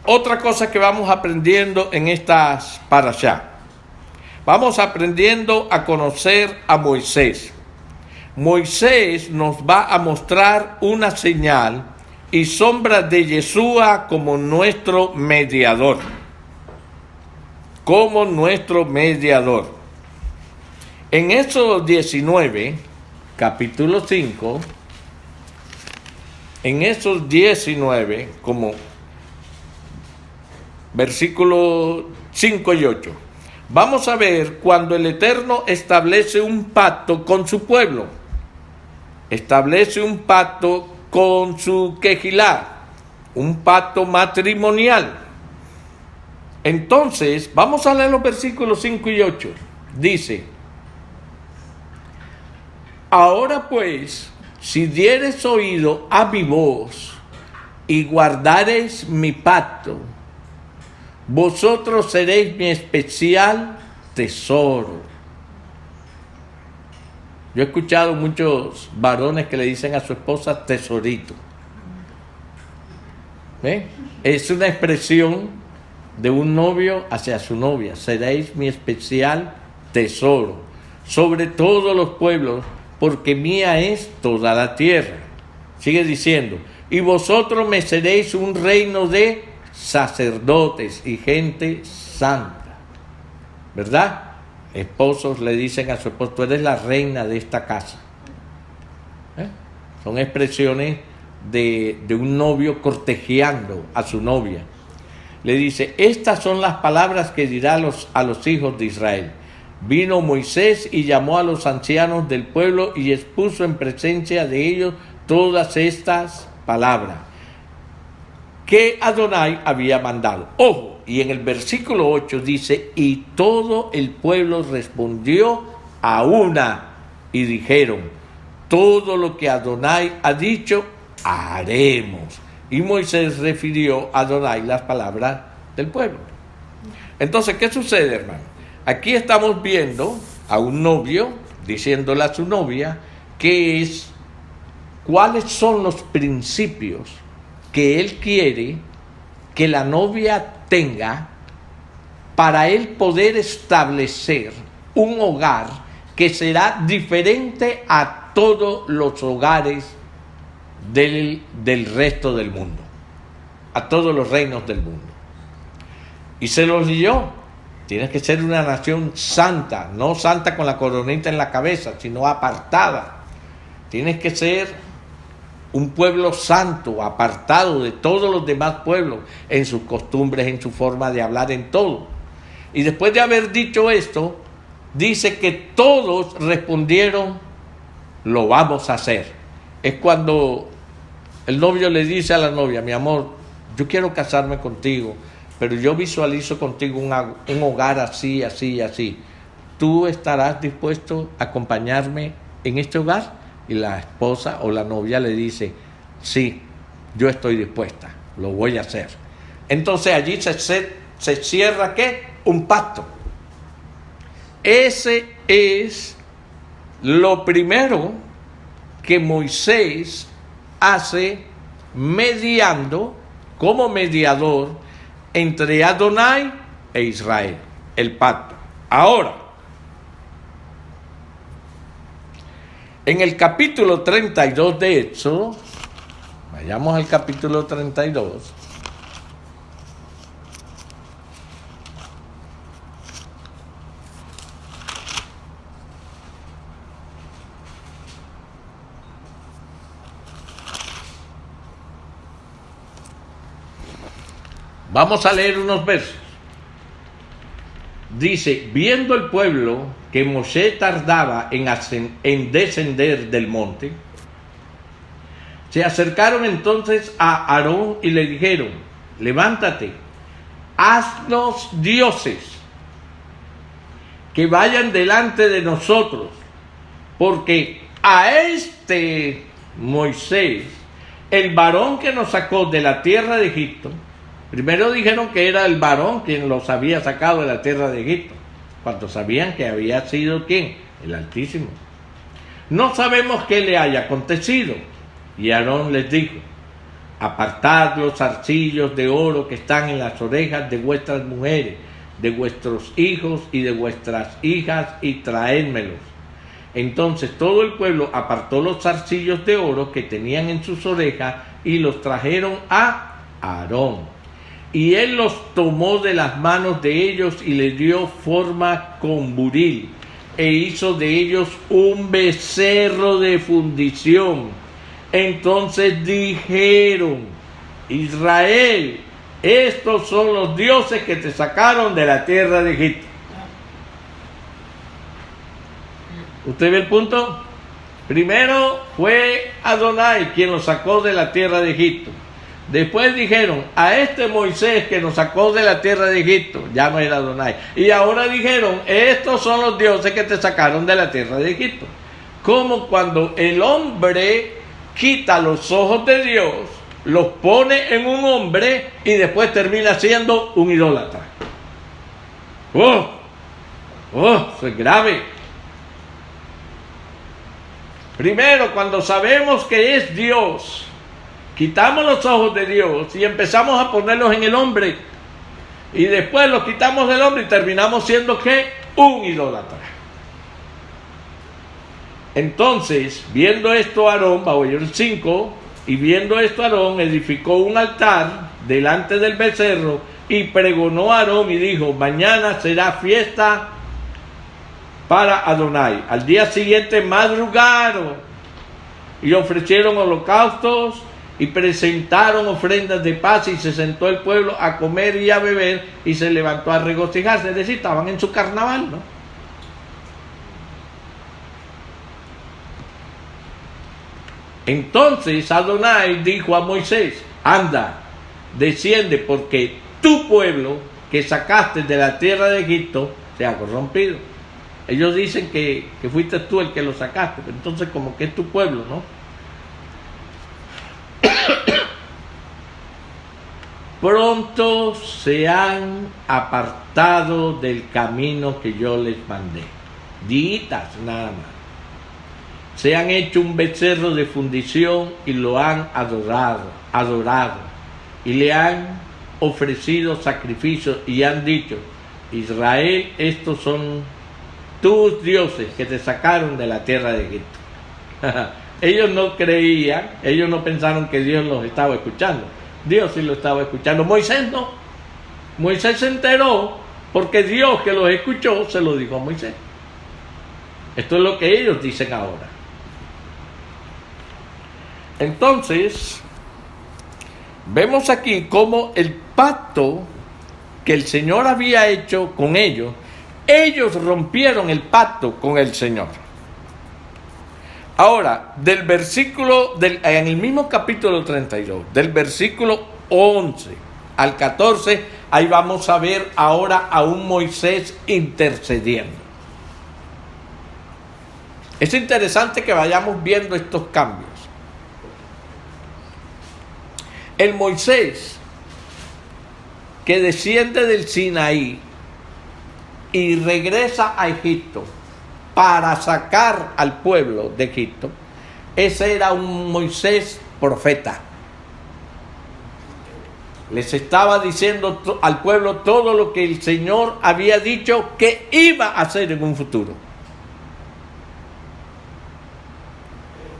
Speaker 1: Otra cosa que vamos aprendiendo en estas parashá, vamos aprendiendo a conocer a Moisés. Moisés nos va a mostrar una señal y sombra de Yeshua como nuestro mediador. Como nuestro mediador. En Éxodo 19, capítulo 5, en esos 19, como versículos 5 y 8, vamos a ver cuando el Eterno establece un pacto con su pueblo. establece un pacto con su quejilá, un pacto matrimonial. Entonces, vamos a leer los versículos 5 y 8. Dice: ahora pues, si dieres oído a mi voz y guardareis mi pacto, vosotros seréis mi especial tesoro. Yo he escuchado muchos varones que le dicen a su esposa tesorito. ¿Ve? Es una expresión de un novio hacia su novia. Seréis mi especial tesoro sobre todos los pueblos, porque mía es toda la tierra. Sigue diciendo: y vosotros me seréis un reino de sacerdotes y gente santa. ¿Verdad? Esposos le dicen a su esposo: tú eres la reina de esta casa. Son expresiones de un novio cortejeando a su novia. Le dice: estas son las palabras que dirá a los hijos de Israel. Vino Moisés y llamó a los ancianos del pueblo y expuso en presencia de ellos todas estas palabras que Adonai había mandado. Ojo, y en el versículo 8 dice: y todo el pueblo respondió a una y dijeron: todo lo que Adonai ha dicho, haremos. Y Moisés refirió a Adonai las palabras del pueblo. Entonces, ¿qué sucede, hermano? Aquí estamos viendo a un novio diciéndole a su novia cuáles son los principios que él quiere que la novia tenga para él poder establecer un hogar que será diferente a todos los hogares del resto del mundo, a todos los reinos del mundo. Y se los dio. Tienes que ser una nación santa, no santa con la coronita en la cabeza, sino apartada. Tienes que ser un pueblo santo, apartado de todos los demás pueblos, en sus costumbres, en su forma de hablar, en todo. Y después de haber dicho esto, dice que todos respondieron: lo vamos a hacer. Es cuando el novio le dice a la novia: mi amor, yo quiero casarme contigo, pero yo visualizo contigo un hogar así, así, así. ¿Tú estarás dispuesto a acompañarme en este hogar? Y la esposa o la novia le dice: sí, yo estoy dispuesta, lo voy a hacer. Entonces allí se cierra ¿qué? Un pacto. Ese es lo primero que Moisés hace mediando, como mediador, entre Adonai e Israel, el pacto. Ahora, en el capítulo 32 de Éxodo, vayamos al capítulo 32. Vamos a leer unos versos. Dice: viendo el pueblo que Moshe tardaba en descender del monte, se acercaron entonces a Aarón y le dijeron: levántate, haznos dioses que vayan delante de nosotros, porque a este Moisés, el varón que nos sacó de la tierra de Egipto. Primero dijeron que era el varón quien los había sacado de la tierra de Egipto, cuando sabían que había sido ¿quién? El Altísimo. No sabemos qué le haya acontecido. Y Aarón les dijo: apartad los zarcillos de oro que están en las orejas de vuestras mujeres, de vuestros hijos y de vuestras hijas, y traédmelos. Entonces todo el pueblo apartó los zarcillos de oro que tenían en sus orejas y los trajeron a Aarón. Y él los tomó de las manos de ellos y les dio forma con buril, e hizo de ellos un becerro de fundición. Entonces dijeron: Israel, estos son los dioses que te sacaron de la tierra de Egipto. ¿Usted ve el punto? Primero fue Adonai quien los sacó de la tierra de Egipto. Después dijeron, a este Moisés que nos sacó de la tierra de Egipto, ya no era Adonai. Y ahora dijeron, estos son los dioses que te sacaron de la tierra de Egipto. Como cuando el hombre quita los ojos de Dios, los pone en un hombre y después termina siendo un idólatra. Eso es grave. Primero, cuando sabemos que es Dios, quitamos los ojos de Dios y empezamos a ponerlos en el hombre. Y después los quitamos del hombre y terminamos siendo ¿qué? Un idólatra. Entonces, viendo esto Aarón, va a oír el 5, y viendo esto Aarón edificó un altar delante del becerro y pregonó a Aarón y dijo, mañana será fiesta para Adonai. Al día siguiente madrugaron y ofrecieron holocaustos y presentaron ofrendas de paz y se sentó el pueblo a comer y a beber y se levantó a regocijarse. Es decir, estaban en su carnaval, ¿no? Entonces Adonai dijo a Moisés, anda, desciende porque tu pueblo que sacaste de la tierra de Egipto se ha corrompido. Ellos dicen que fuiste tú el que lo sacaste, pero entonces como que es tu pueblo, ¿no? Pronto se han apartado del camino que yo les mandé. Días nada más. Se han hecho un becerro de fundición y lo han adorado. Y le han ofrecido sacrificios y han dicho, Israel, estos son tus dioses que te sacaron de la tierra de Egipto. Ellos no creían, ellos no pensaron que Dios los estaba escuchando. Dios sí lo estaba escuchando. Moisés no. Moisés se enteró porque Dios que los escuchó se lo dijo a Moisés. Esto es lo que ellos dicen ahora. Entonces, vemos aquí cómo el pacto que el Señor había hecho con ellos rompieron el pacto con el Señor. Ahora, en el mismo capítulo 32, del versículo 11 al 14, ahí vamos a ver ahora a un Moisés intercediendo. Es interesante que vayamos viendo estos cambios. El Moisés que desciende del Sinaí y regresa a Egipto para sacar al pueblo de Egipto, ese era un Moisés profeta. Les estaba diciendo al pueblo todo lo que el Señor había dicho que iba a hacer en un futuro.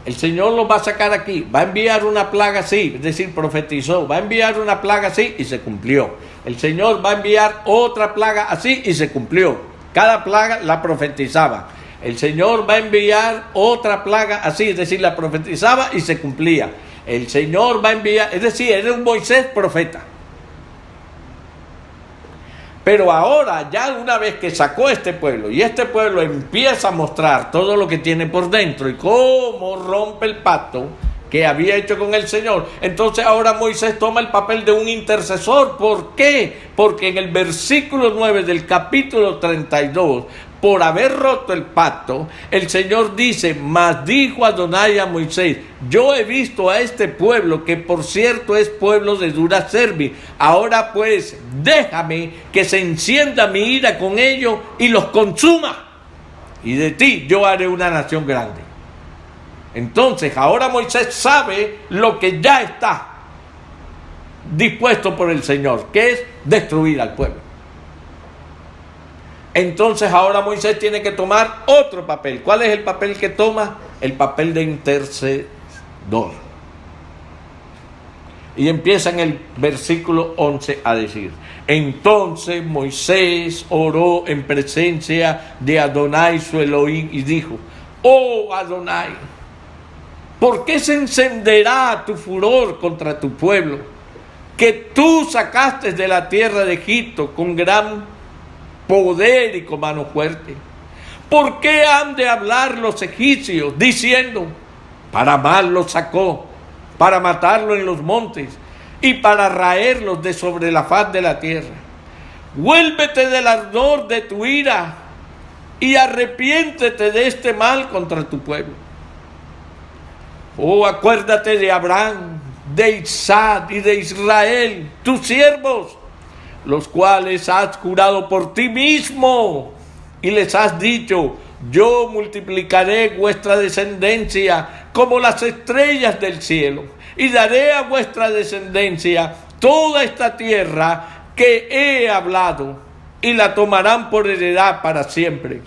Speaker 1: El Señor los va a sacar aquí, va a enviar una plaga así, es decir, profetizó, va a enviar una plaga así y se cumplió. El Señor va a enviar otra plaga así y se cumplió. Cada plaga la profetizaba. El Señor va a enviar otra plaga así, es decir, la profetizaba y se cumplía. El Señor va a enviar, es decir, era un Moisés profeta. Pero ahora, ya una vez que sacó este pueblo, y este pueblo empieza a mostrar todo lo que tiene por dentro y cómo rompe el pacto que había hecho con el Señor, entonces ahora Moisés toma el papel de un intercesor. ¿Por qué? Porque en el versículo 9 del capítulo 32, por haber roto el pacto, el Señor dice, mas dijo Adonai a Moisés, yo he visto a este pueblo, que por cierto es pueblo de dura cerviz. Ahora pues, déjame que se encienda mi ira con ellos y los consuma. Y de ti yo haré una nación grande. Entonces, ahora Moisés sabe lo que ya está dispuesto por el Señor, que es destruir al pueblo. Entonces ahora Moisés tiene que tomar otro papel. ¿Cuál es el papel que toma? El papel de intercedor. Y empieza en el versículo 11 a decir, entonces Moisés oró en presencia de Adonai su Elohim y dijo, oh Adonai, ¿por qué se encenderá tu furor contra tu pueblo, que tú sacaste de la tierra de Egipto con gran poder y con mano fuerte? ¿Por qué han de hablar los egipcios diciendo, para mal los sacó, para matarlo en los montes y para raerlos de sobre la faz de la tierra? Vuélvete del ardor de tu ira y arrepiéntete de este mal contra tu pueblo. Oh, acuérdate de Abraham, de Isaac y de Israel, tus siervos, los cuales has jurado por ti mismo y les has dicho, yo multiplicaré vuestra descendencia como las estrellas del cielo y daré a vuestra descendencia toda esta tierra que he hablado y la tomarán por heredad para siempre.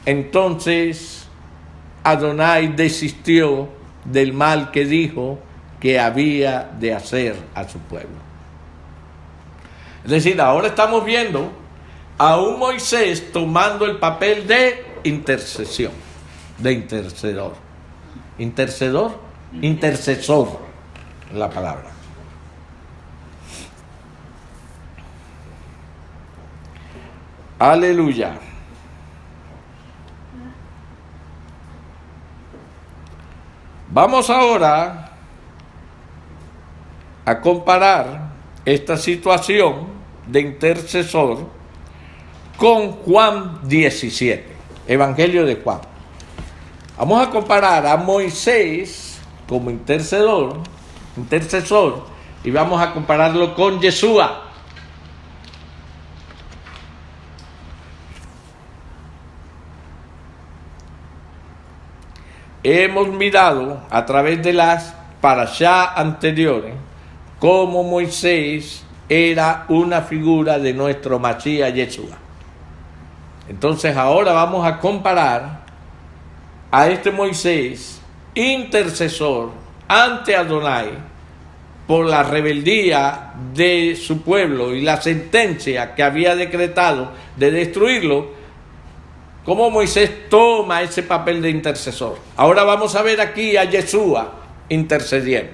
Speaker 1: Entonces Adonai desistió del mal que dijo que había de hacer a su pueblo. Es decir, ahora estamos viendo a un Moisés tomando el papel de intercesión, de intercedor. Intercedor, intercesor, la palabra. Aleluya. Vamos ahora a comparar esta situación de intercesor con Juan 17, Evangelio de Juan. Vamos a comparar a Moisés como intercesor, y vamos a compararlo con Yeshua. Hemos mirado a través de las parashá anteriores cómo Moisés era una figura de nuestro Mashiach Yeshua. Entonces ahora vamos a comparar a este Moisés, intercesor ante Adonai por la rebeldía de su pueblo y la sentencia que había decretado de destruirlo, cómo Moisés toma ese papel de intercesor. Ahora vamos a ver aquí a Yeshua intercediendo.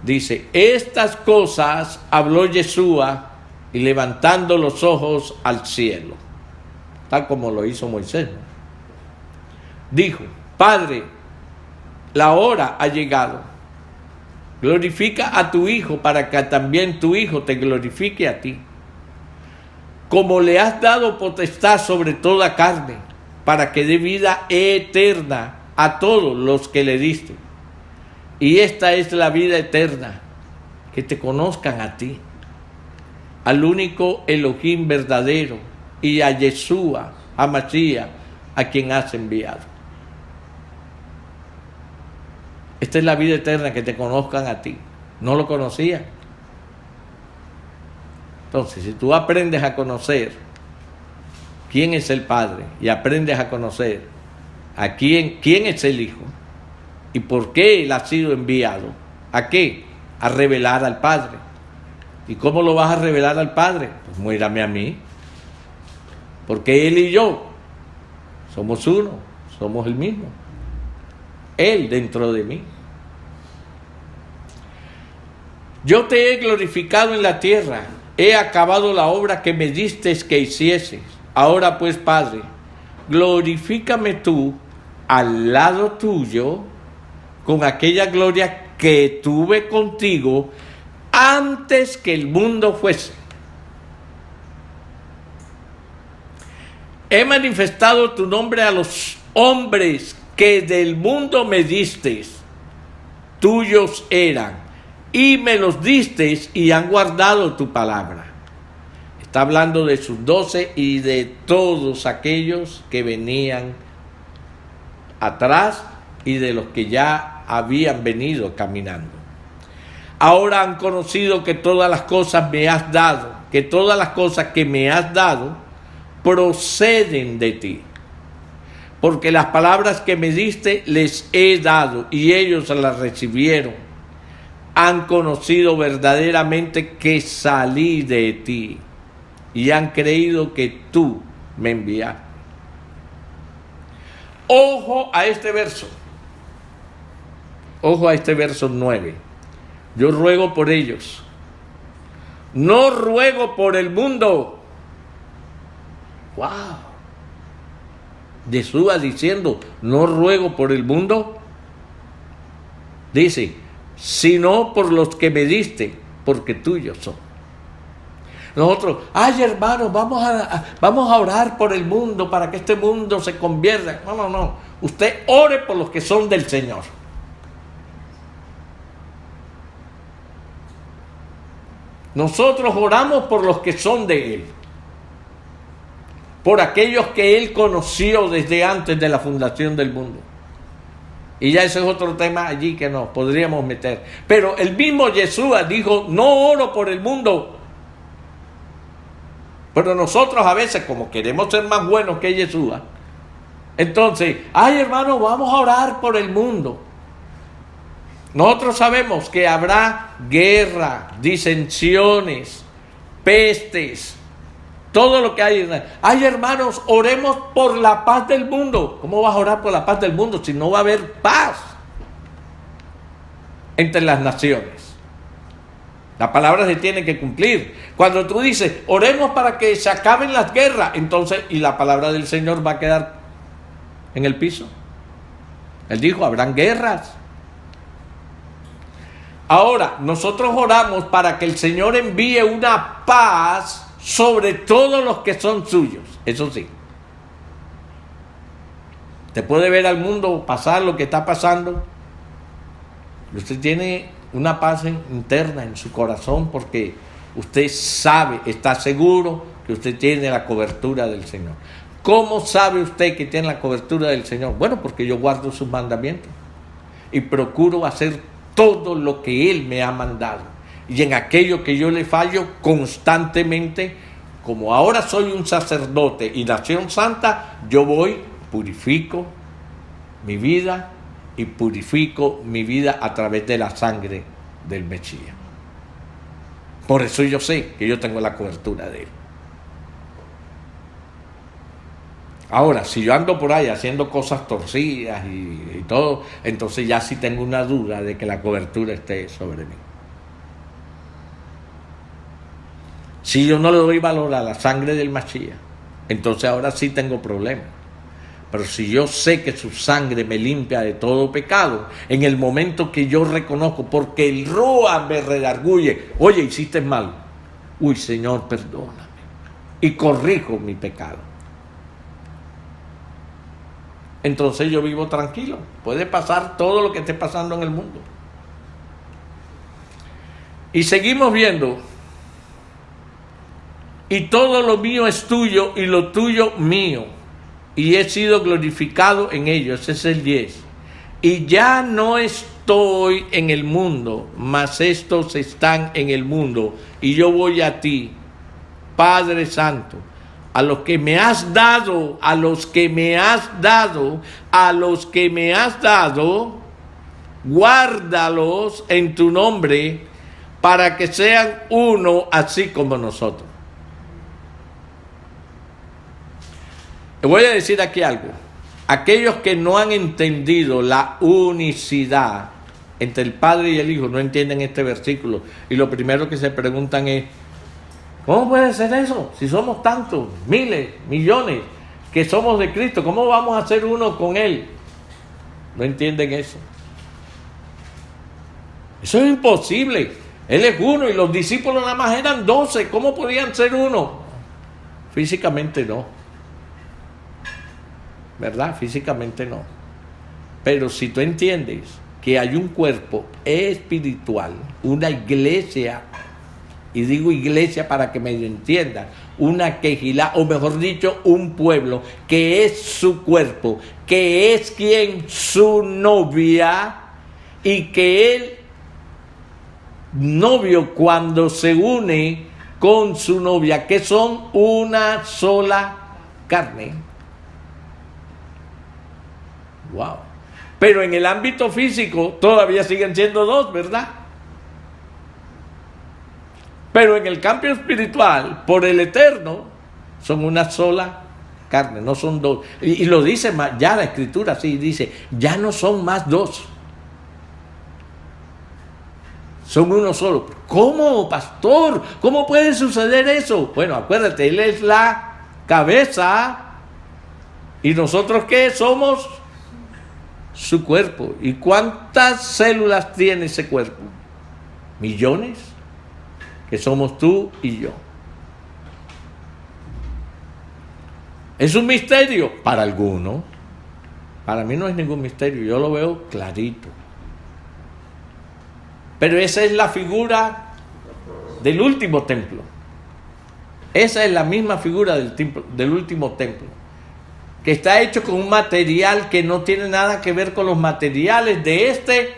Speaker 1: Dice, estas cosas habló Yeshua y levantando los ojos al cielo, tal como lo hizo Moisés, ¿no? Dijo, Padre, la hora ha llegado. Glorifica a tu Hijo para que también tu Hijo te glorifique a ti. Como le has dado potestad sobre toda carne, para que dé vida eterna a todos los que le diste. Y esta es la vida eterna, que te conozcan a ti, al único Elohim verdadero, y a Yeshua, a Mashiach, a quien has enviado. Esta es la vida eterna, que te conozcan a ti. ¿No lo conocían? Entonces, si tú aprendes a conocer quién es el Padre y aprendes a conocer a quién es el Hijo y por qué Él ha sido enviado, ¿a qué? A revelar al Padre. ¿Y cómo lo vas a revelar al Padre? Pues muérame a mí. Porque Él y yo somos uno, somos el mismo. Él dentro de mí. Yo te he glorificado en la tierra, he acabado la obra que me diste que hicieses. Ahora pues, Padre, glorifícame tú al lado tuyo con aquella gloria que tuve contigo antes que el mundo fuese. He manifestado tu nombre a los hombres que del mundo me distes, tuyos eran, y me los distes y han guardado tu palabra. Está hablando de sus 12 y de todos aquellos que venían atrás y de los que ya habían venido caminando. Ahora han conocido que todas las cosas me has dado, que todas las cosas que me has dado proceden de ti. Porque las palabras que me diste les he dado y ellos las recibieron. Han conocido verdaderamente que salí de ti y han creído que tú me enviaste. Ojo a este verso. Ojo a este verso 9. Yo ruego por ellos. No ruego por el mundo, ¡Wow! Yeshua diciendo, no ruego por el mundo. Dice, sino por los que me diste, porque tuyos son. Nosotros, ay hermanos, vamos a orar por el mundo para que este mundo se convierta. No. Usted ore por los que son del Señor. Nosotros oramos por los que son de Él. Por aquellos que Él conoció desde antes de la fundación del mundo. Y ya ese es otro tema allí que nos podríamos meter. Pero el mismo Yeshua dijo, no oro por el mundo. Pero nosotros a veces, como queremos ser más buenos que Yeshua, entonces, ay hermano, vamos a orar por el mundo. Nosotros sabemos que habrá guerra, disensiones, pestes, todo lo que hay. Ay hermanos, oremos por la paz del mundo. ¿Cómo vas a orar por la paz del mundo si no va a haber paz entre las naciones? La palabra se tiene que cumplir. Cuando tú dices, oremos para que se acaben las guerras, entonces, y la palabra del Señor va a quedar en el piso. Él dijo, habrán guerras. Ahora, nosotros oramos para que el Señor envíe una paz sobre todos los que son suyos. Eso sí. Te puede ver al mundo pasar lo que está pasando. Usted tiene una paz interna en su corazón porque usted sabe, está seguro que usted tiene la cobertura del Señor. ¿Cómo sabe usted que tiene la cobertura del Señor? Bueno, porque yo guardo sus mandamientos y procuro hacer todo lo que Él me ha mandado. Y en aquello que yo le fallo constantemente, como ahora soy un sacerdote y nación santa, yo voy, purifico mi vida y purifico mi vida a través de la sangre del Mesías. Por eso yo sé que yo tengo la cobertura de Él. Ahora, si yo ando por ahí haciendo cosas torcidas y todo, entonces ya sí tengo una duda de que la cobertura esté sobre mí. Si yo no le doy valor a la sangre del Mesías, entonces ahora sí tengo problemas. Pero si yo sé que su sangre me limpia de todo pecado, en el momento que yo reconozco, porque el Roa me redarguye, oye, hiciste mal, uy Señor, perdóname, y corrijo mi pecado. Entonces yo vivo tranquilo. Puede pasar todo lo que esté pasando en el mundo. Y seguimos viendo. Y todo lo mío es tuyo y lo tuyo mío. Y he sido glorificado en ello. Ese es el 10. Y ya no estoy en el mundo, mas estos están en el mundo. Y yo voy a ti, Padre Santo. A los que me has dado, a los que me has dado, a los que me has dado, guárdalos en tu nombre para que sean uno así como nosotros. Le voy a decir aquí algo. Aquellos que no han entendido la unicidad entre el Padre y el Hijo no entienden este versículo. Y lo primero que se preguntan es, ¿cómo puede ser eso? Si somos tantos, miles, millones, que somos de Cristo, ¿cómo vamos a ser uno con Él? No entienden eso. Eso es imposible. Él es uno y los discípulos nada más eran 12. ¿Cómo podían ser uno? Físicamente no. ¿Verdad? Físicamente no. Pero si tú entiendes que hay un cuerpo espiritual, una iglesia, y digo iglesia para que me entiendan, una quejilá, o mejor dicho, un pueblo, que es su cuerpo, que es quien su novia, y que el novio cuando se une con su novia, que son una sola carne. Wow. Pero en el ámbito físico todavía siguen siendo 2, ¿verdad? Pero en el campo espiritual, por el eterno, son una sola carne, no son 2. Y lo dice ya la Escritura, así dice, ya no son más 2. Son uno solo. ¿Cómo, pastor? ¿Cómo puede suceder eso? Bueno, acuérdate, Él es la cabeza. ¿Y nosotros qué somos? Su cuerpo. ¿Y cuántas células tiene ese cuerpo? Millones, que somos tú y yo. ¿Es un misterio? Para algunos. Para mí no es ningún misterio, yo lo veo clarito. Pero esa es la figura del último templo. Esa es la misma figura del último templo, que está hecho con un material que no tiene nada que ver con los materiales de este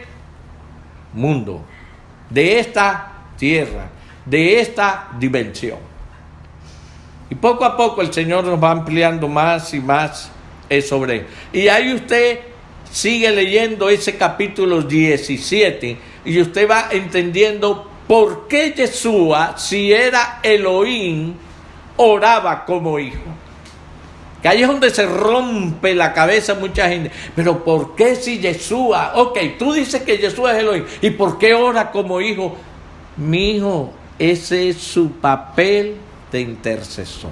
Speaker 1: mundo, de esta tierra, de esta dimensión. Y poco a poco el Señor nos va ampliando más y más sobre él. Y ahí usted sigue leyendo ese capítulo 17 y usted va entendiendo por qué Yeshua, si era Elohim, oraba como hijo. Que ahí es donde se rompe la cabeza mucha gente. Pero ¿por qué si Yeshua? Ok, tú dices que Yeshua es Elohim. ¿Y por qué ora como hijo? Mi hijo, ese es su papel de intercesor.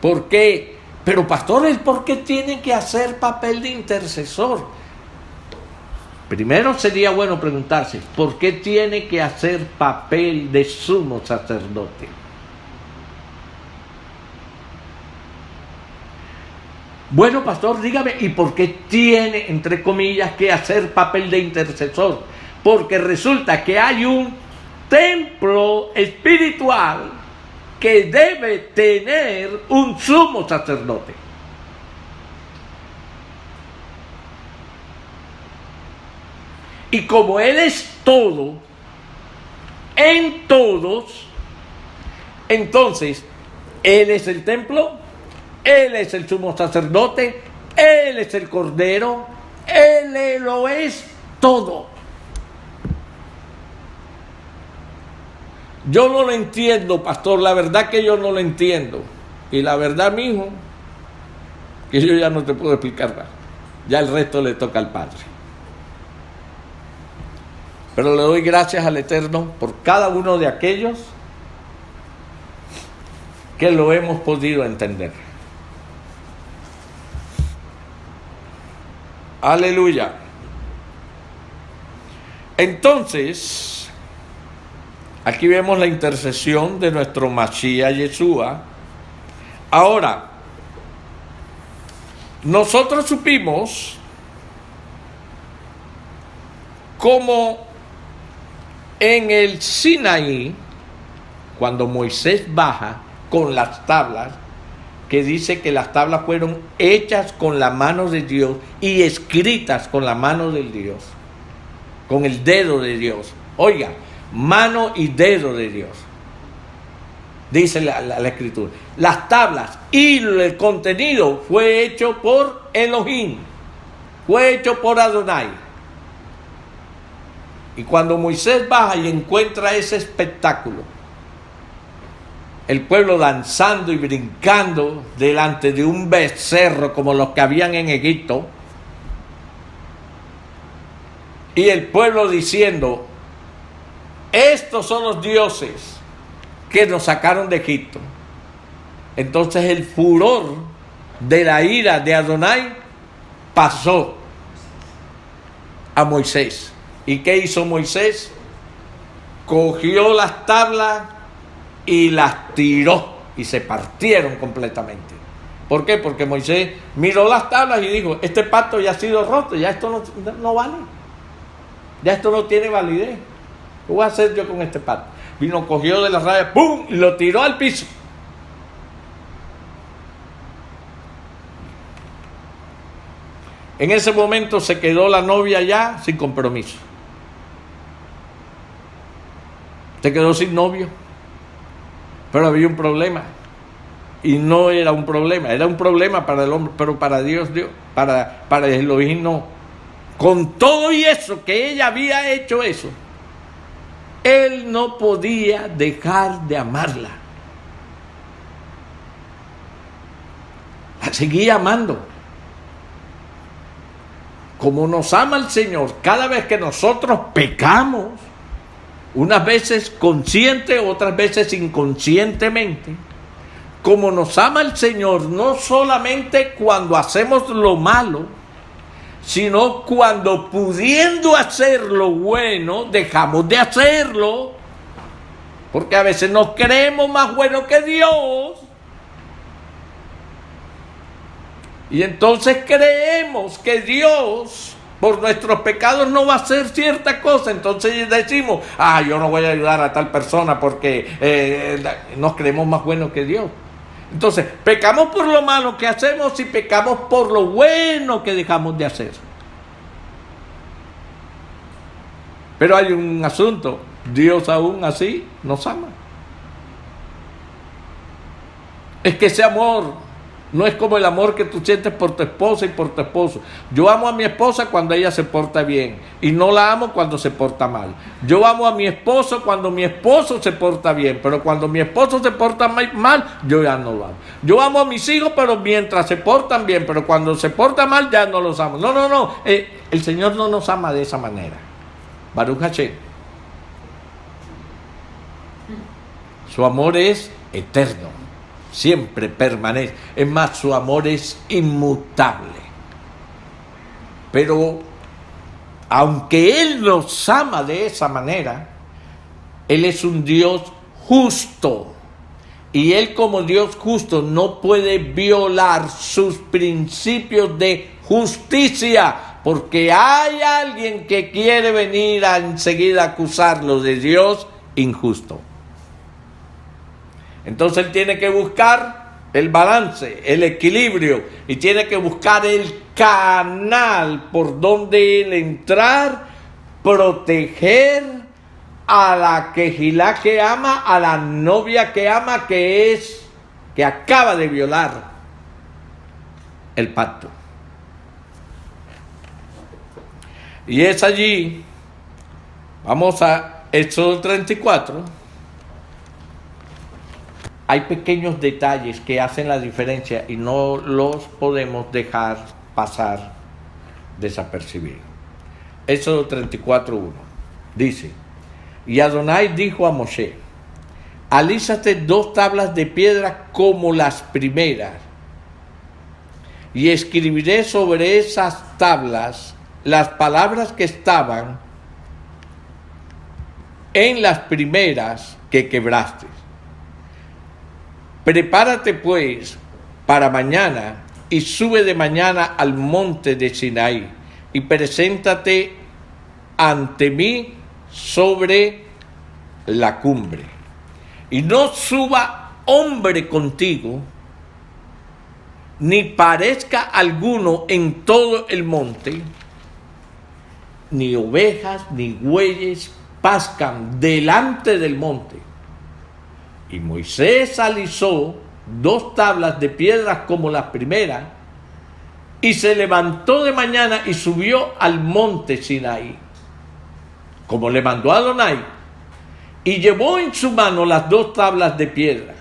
Speaker 1: ¿Por qué? Pero pastores, ¿por qué tiene que hacer papel de intercesor? Primero sería bueno preguntarse, ¿por qué tiene que hacer papel de sumo sacerdote? Bueno, pastor, dígame, ¿y por qué tiene, entre comillas, que hacer papel de intercesor? Porque resulta que hay un templo espiritual que debe tener un sumo sacerdote. Y como Él es todo, en todos, entonces, Él es el templo, Él es el sumo sacerdote, Él es el Cordero, Él lo es todo. Yo no lo entiendo, pastor, la verdad que yo no lo entiendo. Y la verdad, mijo, que yo ya no te puedo explicar nada. Ya el resto le toca al Padre. Pero le doy gracias al Eterno por cada uno de aquellos que lo hemos podido entender. Aleluya. Entonces, aquí vemos la intercesión de nuestro Mashiach Yeshua. Ahora, nosotros supimos cómo en el Sinaí, cuando Moisés baja con las tablas, que dice que las tablas fueron hechas con la mano de Dios y escritas con la mano del Dios, con el dedo de Dios. Oiga, mano y dedo de Dios, dice la escritura. Las tablas y el contenido fue hecho por Elohim, fue hecho por Adonai. Y cuando Moisés baja y encuentra ese espectáculo, el pueblo danzando y brincando delante de un becerro como los que habían en Egipto, y el pueblo diciendo: estos son los dioses que nos sacaron de Egipto. Entonces el furor de la ira de Adonai pasó a Moisés. ¿Y qué hizo Moisés? Cogió las tablas y las tiró y se partieron completamente. ¿Por qué? Porque Moisés miró las tablas y dijo: este pacto ya ha sido roto, ya esto no vale. Ya esto no tiene validez. ¿Qué voy a hacer yo con este pacto? Vino, cogió de las rayas, ¡pum!, y lo tiró al piso. En ese momento se quedó la novia ya sin compromiso. Se quedó sin novio. Pero había un problema. Y no era un problema, era un problema para el hombre, pero para Dios, para Elohim no. Con todo y eso, que ella había hecho eso, él no podía dejar de amarla. La seguía amando. Como nos ama el Señor, cada vez que nosotros pecamos, unas veces consciente, otras veces inconscientemente, como nos ama el Señor, no solamente cuando hacemos lo malo, sino cuando pudiendo hacer lo bueno, dejamos de hacerlo, porque a veces nos creemos más buenos que Dios, y entonces creemos que Dios por nuestros pecados no va a hacer cierta cosa. Entonces decimos, yo no voy a ayudar a tal persona porque nos creemos más buenos que Dios. Entonces pecamos por lo malo que hacemos y pecamos por lo bueno que dejamos de hacer. Pero hay un asunto: Dios aún así nos ama. Es que ese amor no es como el amor que tú sientes por tu esposa y por tu esposo. Yo amo a mi esposa cuando ella se porta bien y no la amo cuando se porta mal. Yo amo a mi esposo cuando mi esposo se porta bien, pero cuando mi esposo se porta mal, yo ya no lo amo. Yo amo a mis hijos, pero mientras se portan bien, pero cuando se porta mal, ya no los amo. No. El Señor no nos ama de esa manera. Baruch Hashem. Su amor es eterno. Siempre permanece. Es más, su amor es inmutable. Pero aunque Él nos ama de esa manera, Él es un Dios justo. Y Él, como Dios justo, no puede violar sus principios de justicia, porque hay alguien que quiere venir a enseguida a acusarlo de Dios injusto. Entonces Él tiene que buscar el balance, el equilibrio, y tiene que buscar el canal por donde Él entrar, proteger a la quejilá que ama, a la novia que ama, que acaba de violar el pacto. Y es allí, vamos a Éxodo 34. Hay pequeños detalles que hacen la diferencia y no los podemos dejar pasar desapercibidos. Éxodo 34:1 dice: y Adonai dijo a Moshe: alízate 2 tablas de piedra como las primeras, y escribiré sobre esas tablas las palabras que estaban en las primeras que quebraste. Prepárate pues para mañana y sube de mañana al monte de Sinaí y preséntate ante mí sobre la cumbre. Y no suba hombre contigo, ni parezca alguno en todo el monte, ni ovejas ni bueyes pascan delante del monte. Y Moisés alisó 2 tablas de piedras como las primeras, y se levantó de mañana y subió al monte Sinaí, como le mandó a Adonai, y llevó en su mano las 2 tablas de piedra.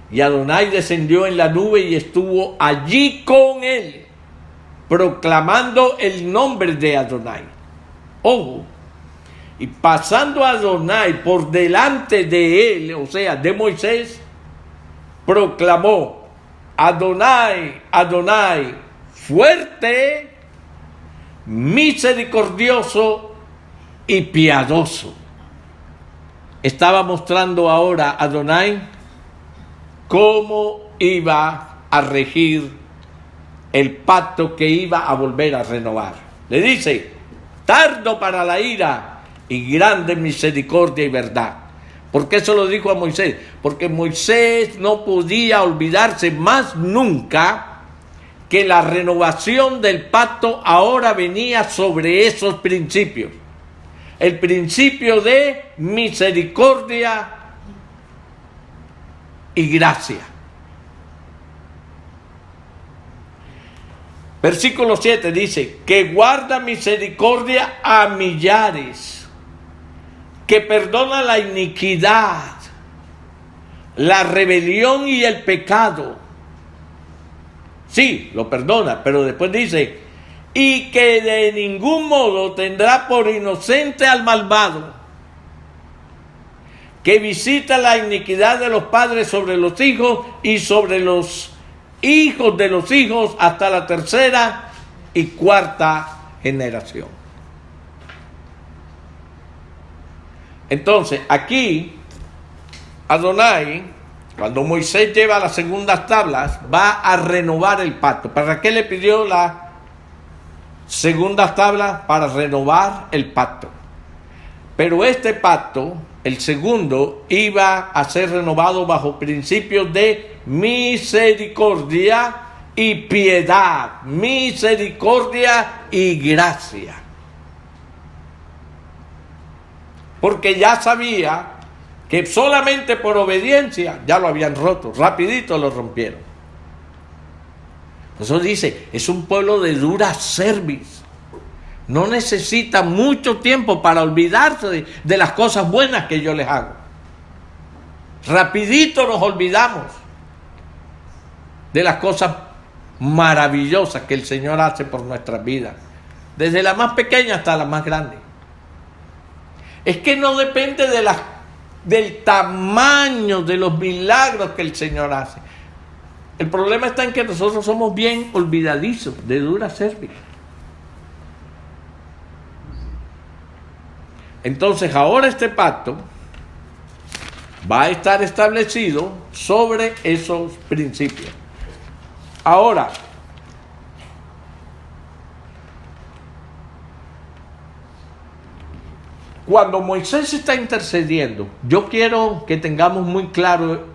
Speaker 1: Y Adonai descendió en la nube y estuvo allí con él, proclamando el nombre de Adonai. Ojo. Y pasando a Adonai por delante de él, o sea, de Moisés, proclamó: Adonai, Adonai, fuerte, misericordioso y piadoso. Estaba mostrando ahora a Adonai cómo iba a regir el pacto que iba a volver a renovar. Le dice: tardo para la ira y grande misericordia y verdad. ¿Por qué eso lo dijo a Moisés? Porque Moisés no podía olvidarse más nunca que la renovación del pacto ahora venía sobre esos principios. El principio de misericordia y gracia. Versículo 7 dice: que guarda misericordia a millares, que perdona la iniquidad, la rebelión y el pecado. Sí, lo perdona, pero después dice: y que de ningún modo tendrá por inocente al malvado. que visita la iniquidad de los padres sobre los hijos y sobre los hijos de los hijos hasta la tercera y cuarta generación. Entonces, aquí, Adonai, cuando Moisés lleva las segundas tablas, va a renovar el pacto. ¿Para qué le pidió las segundas tablas? Para renovar el pacto. Pero este pacto, el segundo, iba a ser renovado bajo principios de misericordia y piedad, misericordia y gracia. Porque ya sabía que solamente por obediencia ya lo habían roto, rapidito lo rompieron. Eso dice, es un pueblo de dura cerviz. No necesita mucho tiempo para olvidarse de las cosas buenas que yo les hago. Rapidito nos olvidamos de las cosas maravillosas que el Señor hace por nuestras vidas, desde la más pequeña hasta la más grande. Es que no depende del tamaño de los milagros que el Señor hace. El problema está en que nosotros somos bien olvidadizos, de dura cerviz. Entonces ahora este pacto va a estar establecido sobre esos principios. Ahora, cuando Moisés está intercediendo, yo quiero que tengamos muy claro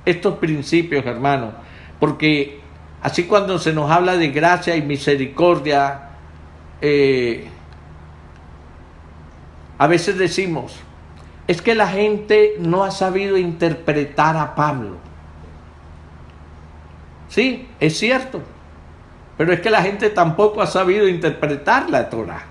Speaker 1: estos principios, hermanos, porque así cuando se nos habla de gracia y misericordia, a veces decimos, es que la gente no ha sabido interpretar a Pablo. Sí, es cierto, pero es que la gente tampoco ha sabido interpretar la Torá.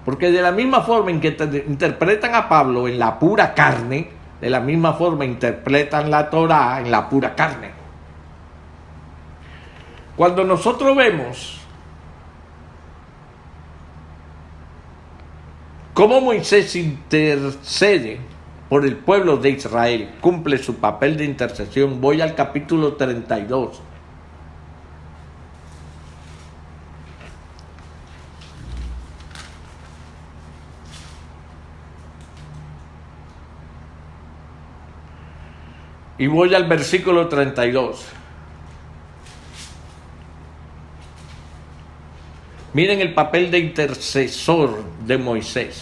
Speaker 1: Porque de la misma forma en que interpretan a Pablo en la pura carne, de la misma forma interpretan la Torá en la pura carne. Cuando nosotros vemos cómo Moisés intercede por el pueblo de Israel, cumple su papel de intercesión, voy al capítulo 32. Y voy al versículo 32. Miren el papel de intercesor de Moisés.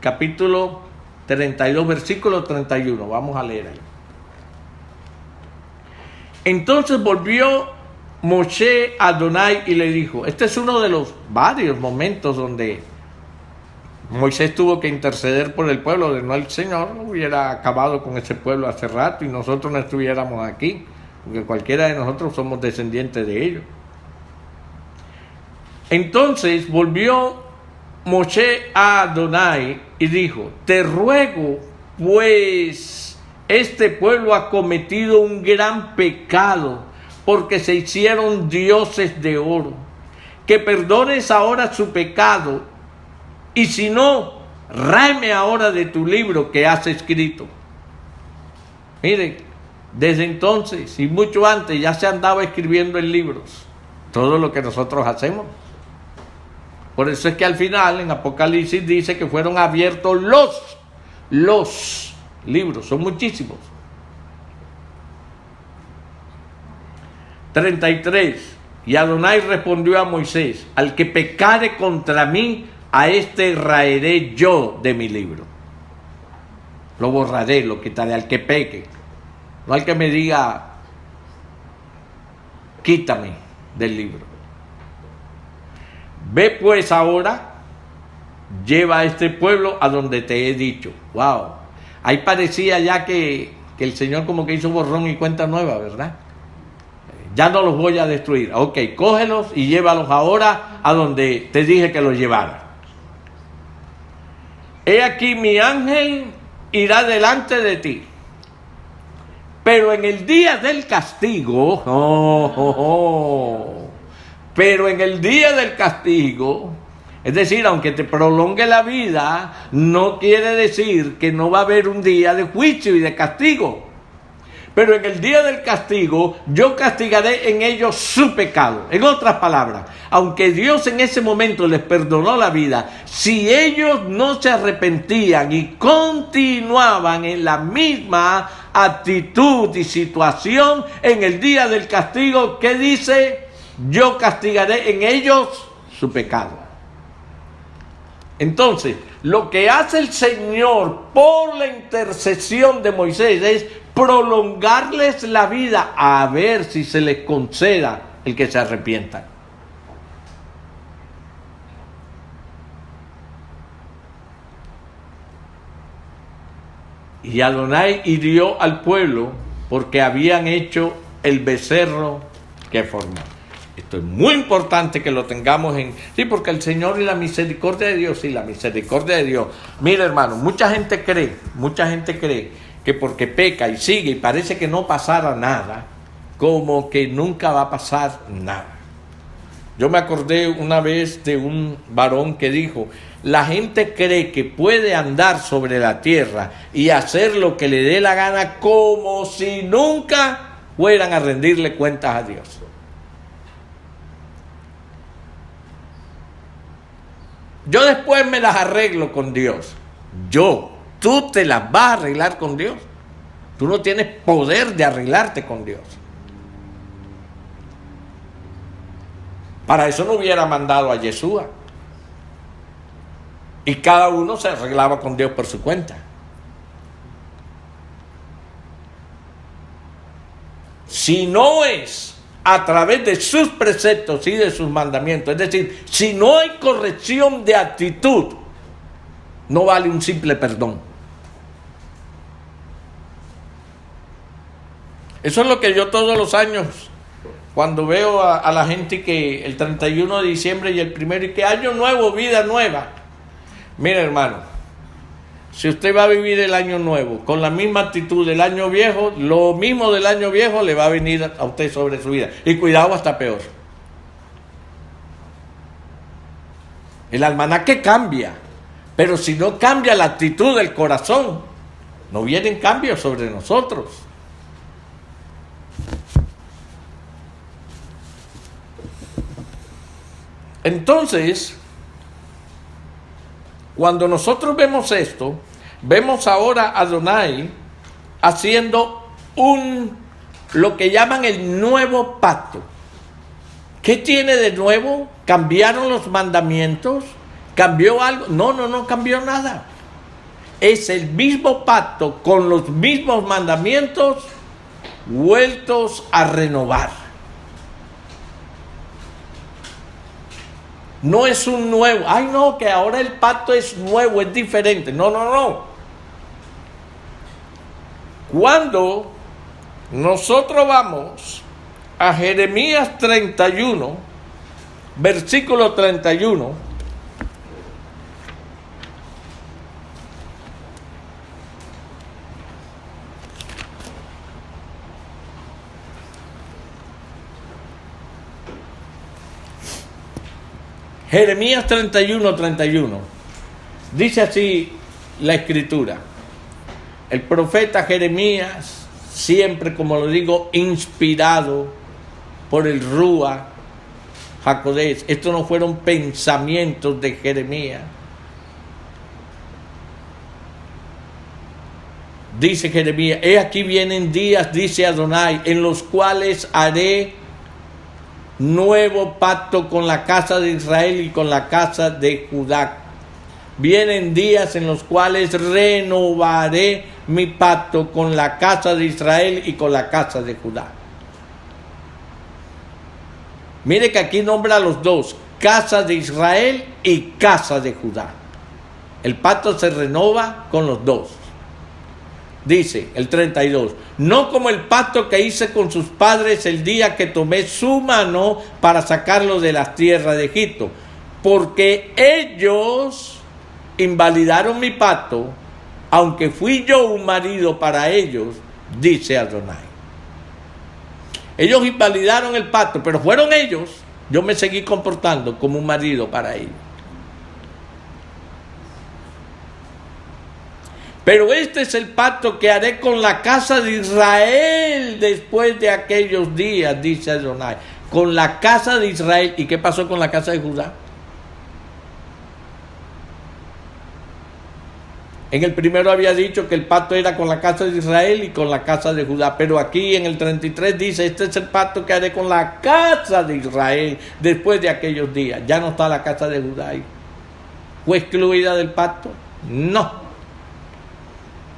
Speaker 1: Capítulo 32, versículo 31. Vamos a leer ahí. Entonces volvió Moshe a Adonai y le dijo, este es uno de los varios momentos donde Moisés tuvo que interceder por el pueblo, de no el Señor no hubiera acabado con ese pueblo hace rato y nosotros no estuviéramos aquí, porque cualquiera de nosotros somos descendientes de ellos. Entonces volvió Moshe a Adonai y dijo, te ruego, pues este pueblo ha cometido un gran pecado, porque se hicieron dioses de oro, que perdones ahora su pecado, y si no, ráeme ahora de tu libro que has escrito. Miren, desde entonces y mucho antes ya se andaba escribiendo en libros todo lo que nosotros hacemos. Por eso es que al final en Apocalipsis dice que fueron abiertos los libros, son muchísimos. 33. Y Adonai respondió a Moisés, al que pecare contra mí, a este raeré yo de mi libro. Lo borraré, lo quitaré al que peque. No al que me diga, quítame del libro. Ve pues ahora, lleva a este pueblo a donde te he dicho. Wow. Ahí parecía ya que el Señor como que hizo borrón y cuenta nueva, ¿verdad? Ya no los voy a destruir. Ok, cógelos y llévalos ahora a donde te dije que los llevara. He aquí mi ángel irá delante de ti. Pero en el día del castigo, pero en el día del castigo, Es decir, aunque te prolongue la vida, no quiere decir que no va a haber un día de juicio y de castigo. Pero en el día del castigo, yo castigaré en ellos su pecado. En otras palabras, aunque Dios en ese momento les perdonó la vida, si ellos no se arrepentían y continuaban en la misma actitud y situación, en el día del castigo, ¿qué dice? Yo castigaré en ellos su pecado. Entonces, lo que hace el Señor por la intercesión de Moisés es prolongarles la vida a ver si se les conceda el que se arrepientan. Y Adonai hirió al pueblo porque habían hecho el becerro que formó. Esto es muy importante que lo tengamos en... Sí, porque el Señor y la misericordia de Dios, sí, la misericordia de Dios. Mira, hermano, mucha gente cree que porque peca y sigue y parece que no pasara nada, como que nunca va a pasar nada. Yo me acordé una vez de un varón que dijo, la gente cree que puede andar sobre la tierra y hacer lo que le dé la gana como si nunca fueran a rendirle cuentas a Dios. Yo después me las arreglo con Dios. Tú te las vas a arreglar con Dios. Tú no tienes poder de arreglarte con Dios. Para eso no hubiera mandado a Yeshua. Y cada uno se arreglaba con Dios por su cuenta. Si no es a través de sus preceptos y de sus mandamientos, es decir, si no hay corrección de actitud, no vale un simple perdón. Eso es lo que yo todos los años, cuando veo a la gente que el 31 de diciembre y el 1 y que año nuevo, vida nueva. Mira, hermano, si usted va a vivir el año nuevo con la misma actitud del año viejo, lo mismo del año viejo le va a venir a usted sobre su vida. Y cuidado, hasta peor. El almanaque cambia, pero si no cambia la actitud del corazón, no vienen cambios sobre nosotros. Entonces, cuando nosotros vemos esto, vemos ahora a Adonai haciendo lo que llaman el nuevo pacto. ¿Qué tiene de nuevo? ¿Cambiaron los mandamientos? ¿Cambió algo? No cambió nada. Es el mismo pacto con los mismos mandamientos vueltos a renovar. No es un nuevo. Ay, no, que ahora el pacto es nuevo, es diferente. No. Cuando nosotros vamos a Jeremías 31, versículo 31, Jeremías 31, dice así la escritura. El profeta Jeremías, siempre, como lo digo, inspirado por el Rúa Hakodesh. Estos no fueron pensamientos de Jeremías. Dice Jeremías, he aquí vienen días, dice Adonai, en los cuales haré nuevo pacto con la casa de Israel y con la casa de Judá. Vienen días en los cuales renovaré mi pacto con la casa de Israel y con la casa de Judá. Mire que aquí nombra a los dos, casa de Israel y casa de Judá. El pacto se renova con los dos. Dice el 32, no como el pacto que hice con sus padres el día que tomé su mano para sacarlos de las tierras de Egipto, porque ellos invalidaron mi pacto, aunque fui yo un marido para ellos, dice Adonai. Ellos invalidaron el pacto, pero fueron ellos, yo me seguí comportando como un marido para ellos. Pero este es el pacto que haré con la casa de Israel después de aquellos días, dice Adonai. Con la casa de Israel. ¿Y qué pasó con la casa de Judá? En el primero había dicho que el pacto era con la casa de Israel y con la casa de Judá. Pero aquí en el 33 dice, este es el pacto que haré con la casa de Israel después de aquellos días. Ya no está la casa de Judá ahí. ¿Fue excluida del pacto? No.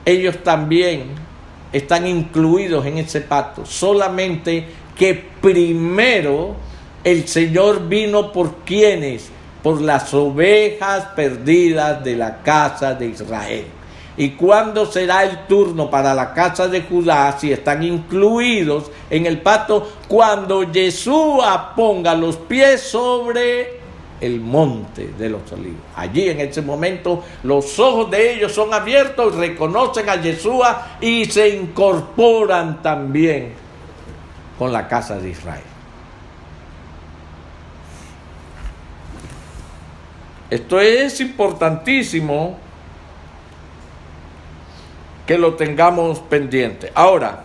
Speaker 1: Ellos también están incluidos en ese pacto. Solamente que primero el Señor vino por quienes, por las ovejas perdidas de la casa de Israel. ¿Y cuándo será el turno para la casa de Judá, si están incluidos en el pacto? Cuando Yeshua ponga los pies sobre el monte de los olivos. Allí en ese momento los ojos de ellos son abiertos, reconocen a Yeshua y se incorporan también con la casa de Israel. Esto es importantísimo que lo tengamos pendiente. Ahora,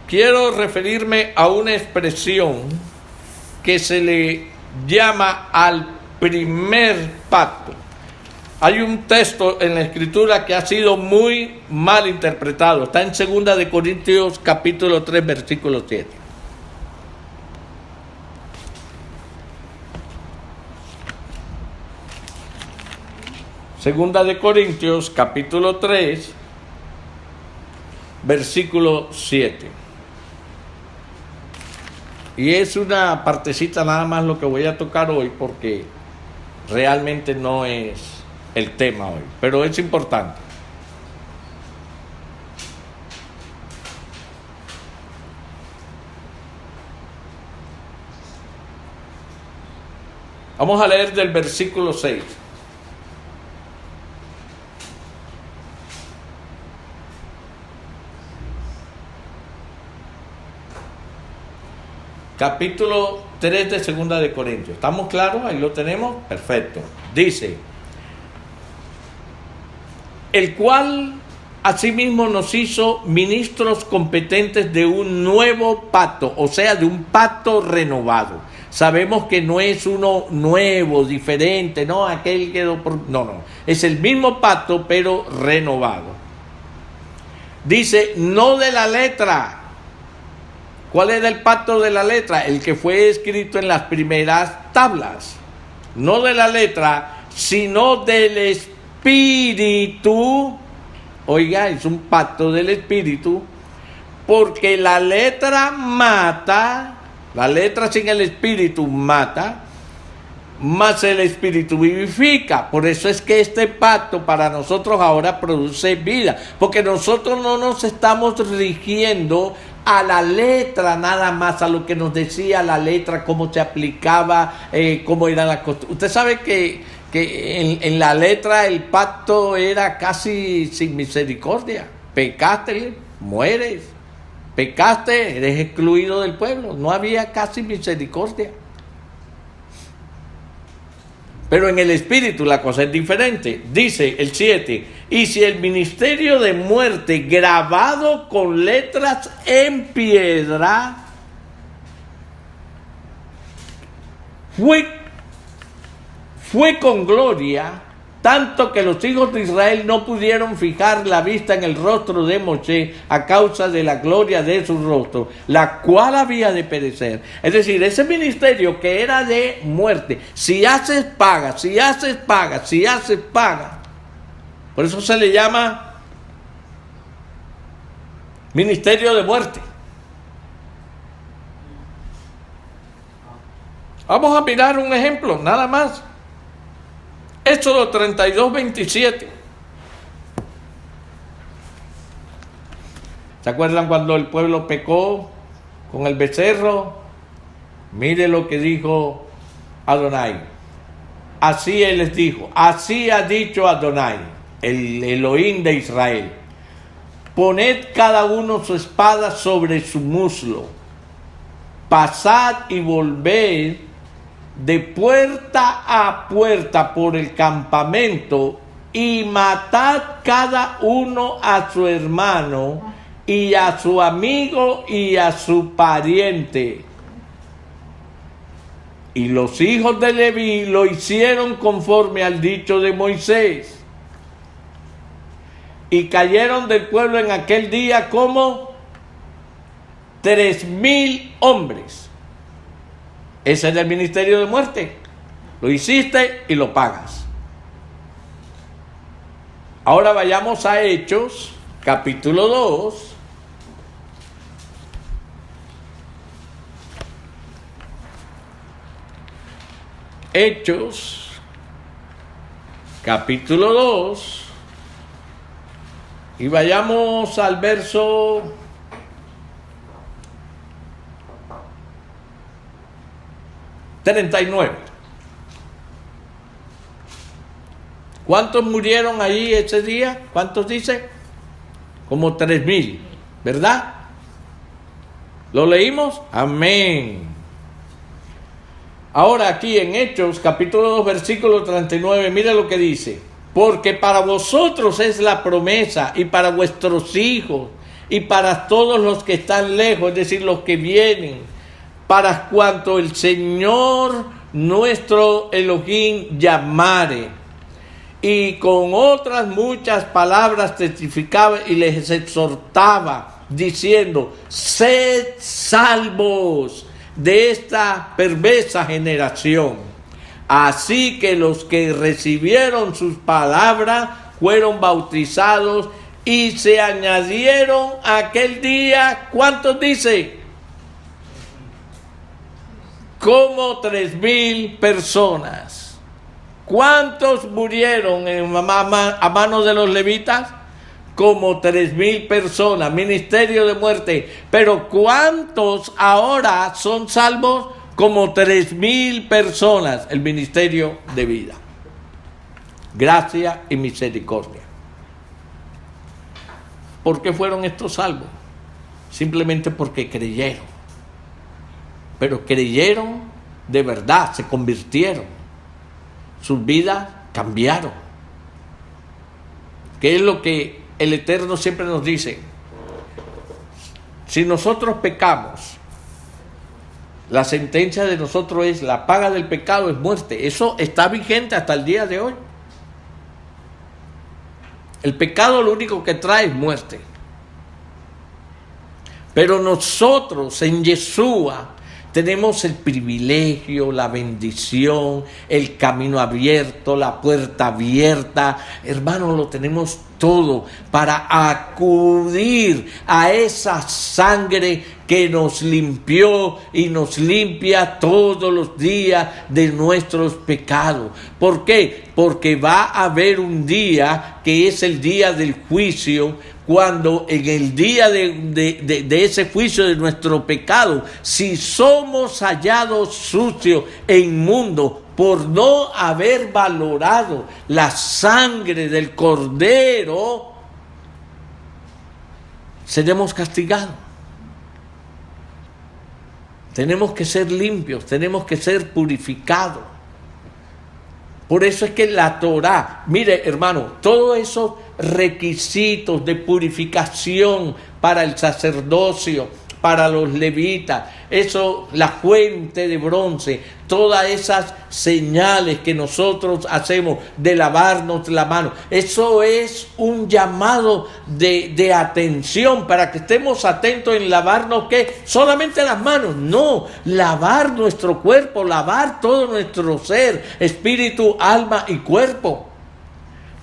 Speaker 1: quiero referirme a una expresión que se le llama al primer pacto. Hay un texto en la Escritura que ha sido muy mal interpretado. Está en 2 de Corintios capítulo 3, versículo 7. Segunda de Corintios, capítulo 3, versículo 7. Y es una partecita nada más lo que voy a tocar hoy, porque realmente no es el tema hoy, pero es importante. Vamos a leer del versículo 6. Capítulo 3 de Segunda de Corintios. ¿Estamos claros? Ahí lo tenemos. Perfecto. Dice, el cual asimismo nos hizo ministros competentes de un nuevo pacto, o sea, de un pacto renovado. Sabemos que no es uno nuevo, diferente, no, aquel quedó por... No, es el mismo pacto, pero renovado. Dice, no de la letra. ¿Cuál era el pacto de la letra? El que fue escrito en las primeras tablas. No de la letra, sino del Espíritu. Oiga, es un pacto del Espíritu, porque la letra mata, la letra sin el Espíritu mata, mas el Espíritu vivifica. Por eso es que este pacto para nosotros ahora produce vida, porque nosotros no nos estamos rigiendo a la letra nada más, a lo que nos decía la letra, cómo se aplicaba, cómo eran las cosas. Usted sabe que en la letra el pacto era casi sin misericordia. Pecaste, mueres. Pecaste, eres excluido del pueblo. No había casi misericordia. Pero en el Espíritu la cosa es diferente. Dice el 7, y si el ministerio de muerte grabado con letras en piedra fue con gloria, tanto que los hijos de Israel no pudieron fijar la vista en el rostro de Moshe a causa de la gloria de su rostro, la cual había de perecer. Es decir, ese ministerio que era de muerte, si haces paga, si haces paga, si haces paga. Por eso se le llama ministerio de muerte. Vamos a mirar un ejemplo, nada más. Éxodo 32, 27. ¿Se acuerdan cuando el pueblo pecó con el becerro? Mire lo que dijo Adonai. Así él les dijo, así ha dicho Adonai, el Elohim de Israel. Poned cada uno su espada sobre su muslo. Pasad y volved de puerta a puerta por el campamento y matad cada uno a su hermano y a su amigo y a su pariente. Y los hijos de Leví lo hicieron conforme al dicho de Moisés. Y cayeron del pueblo en aquel día como 3,000 hombres. Ese es el ministerio de muerte. Lo hiciste y lo pagas. Ahora vayamos a Hechos, capítulo 2. Hechos, capítulo 2. Y vayamos al verso 39. ¿Cuántos murieron ahí ese día? ¿Cuántos dice? Como 3,000, ¿verdad? ¿Lo leímos? Amén. Ahora aquí en Hechos, capítulo 2, versículo 39, mira lo que dice. Porque para vosotros es la promesa, y para vuestros hijos, y para todos los que están lejos, es decir, los que vienen, para cuanto el Señor nuestro Elohim llamare. Y con otras muchas palabras testificaba y les exhortaba, diciendo, sed salvos de esta perversa generación. Así que los que recibieron sus palabras fueron bautizados y se añadieron aquel día, ¿cuántos dice? Como 3,000 personas. ¿Cuántos murieron a manos de los levitas? Como 3,000 personas, ministerio de muerte. Pero ¿cuántos ahora son salvos? Como 3,000 personas, el ministerio de vida. Gracia y misericordia. ¿Por qué fueron estos salvos? Simplemente porque creyeron. Pero creyeron de verdad, se convirtieron. Sus vidas cambiaron. ¿Qué es lo que el Eterno siempre nos dice? Si nosotros pecamos, la sentencia de nosotros es, la paga del pecado es muerte. Eso está vigente hasta el día de hoy. El pecado lo único que trae es muerte. Pero nosotros en Yeshua tenemos el privilegio, la bendición, el camino abierto, la puerta abierta. Hermanos, lo tenemos todo para acudir a esa sangre que nos limpió y nos limpia todos los días de nuestros pecados. ¿Por qué? Porque va a haber un día que es el día del juicio, cuando en el día de ese juicio de nuestro pecado, si somos hallados sucios e inmundos por no haber valorado la sangre del Cordero, seremos castigados. Tenemos que ser limpios, tenemos que ser purificados. Por eso es que la Torá, mire hermano, todos esos requisitos de purificación para el sacerdocio, para los levitas, eso, la fuente de bronce, todas esas señales que nosotros hacemos de lavarnos la mano, eso es un llamado de atención para que estemos atentos en lavarnos, ¿qué? Solamente las manos, no, lavar nuestro cuerpo, lavar todo nuestro ser, espíritu, alma y cuerpo.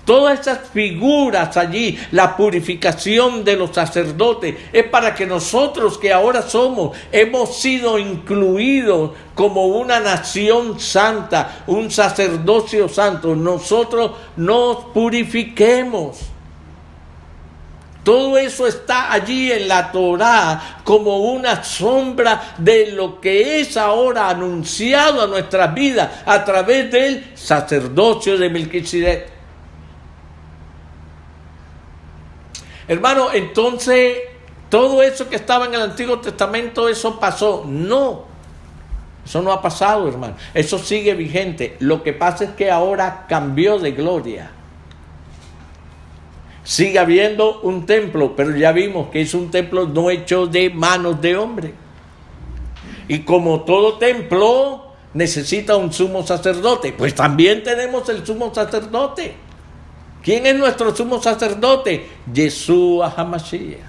Speaker 1: Todas esas figuras allí, la purificación de los sacerdotes, es para que nosotros que ahora hemos sido incluidos como una nación santa, un sacerdocio santo, nosotros nos purifiquemos. Todo eso está allí en la Torá como una sombra de lo que es ahora anunciado a nuestras vidas a través del sacerdocio de Melquisedec. Hermano, entonces, todo eso que estaba en el Antiguo Testamento, eso pasó. No, eso no ha pasado, hermano. Eso sigue vigente. Lo que pasa es que ahora cambió de gloria. Sigue habiendo un templo, pero ya vimos que es un templo no hecho de manos de hombre. Y como todo templo necesita un sumo sacerdote, pues también tenemos el sumo sacerdote. ¿Quién es nuestro sumo sacerdote? Yeshua HaMashiach.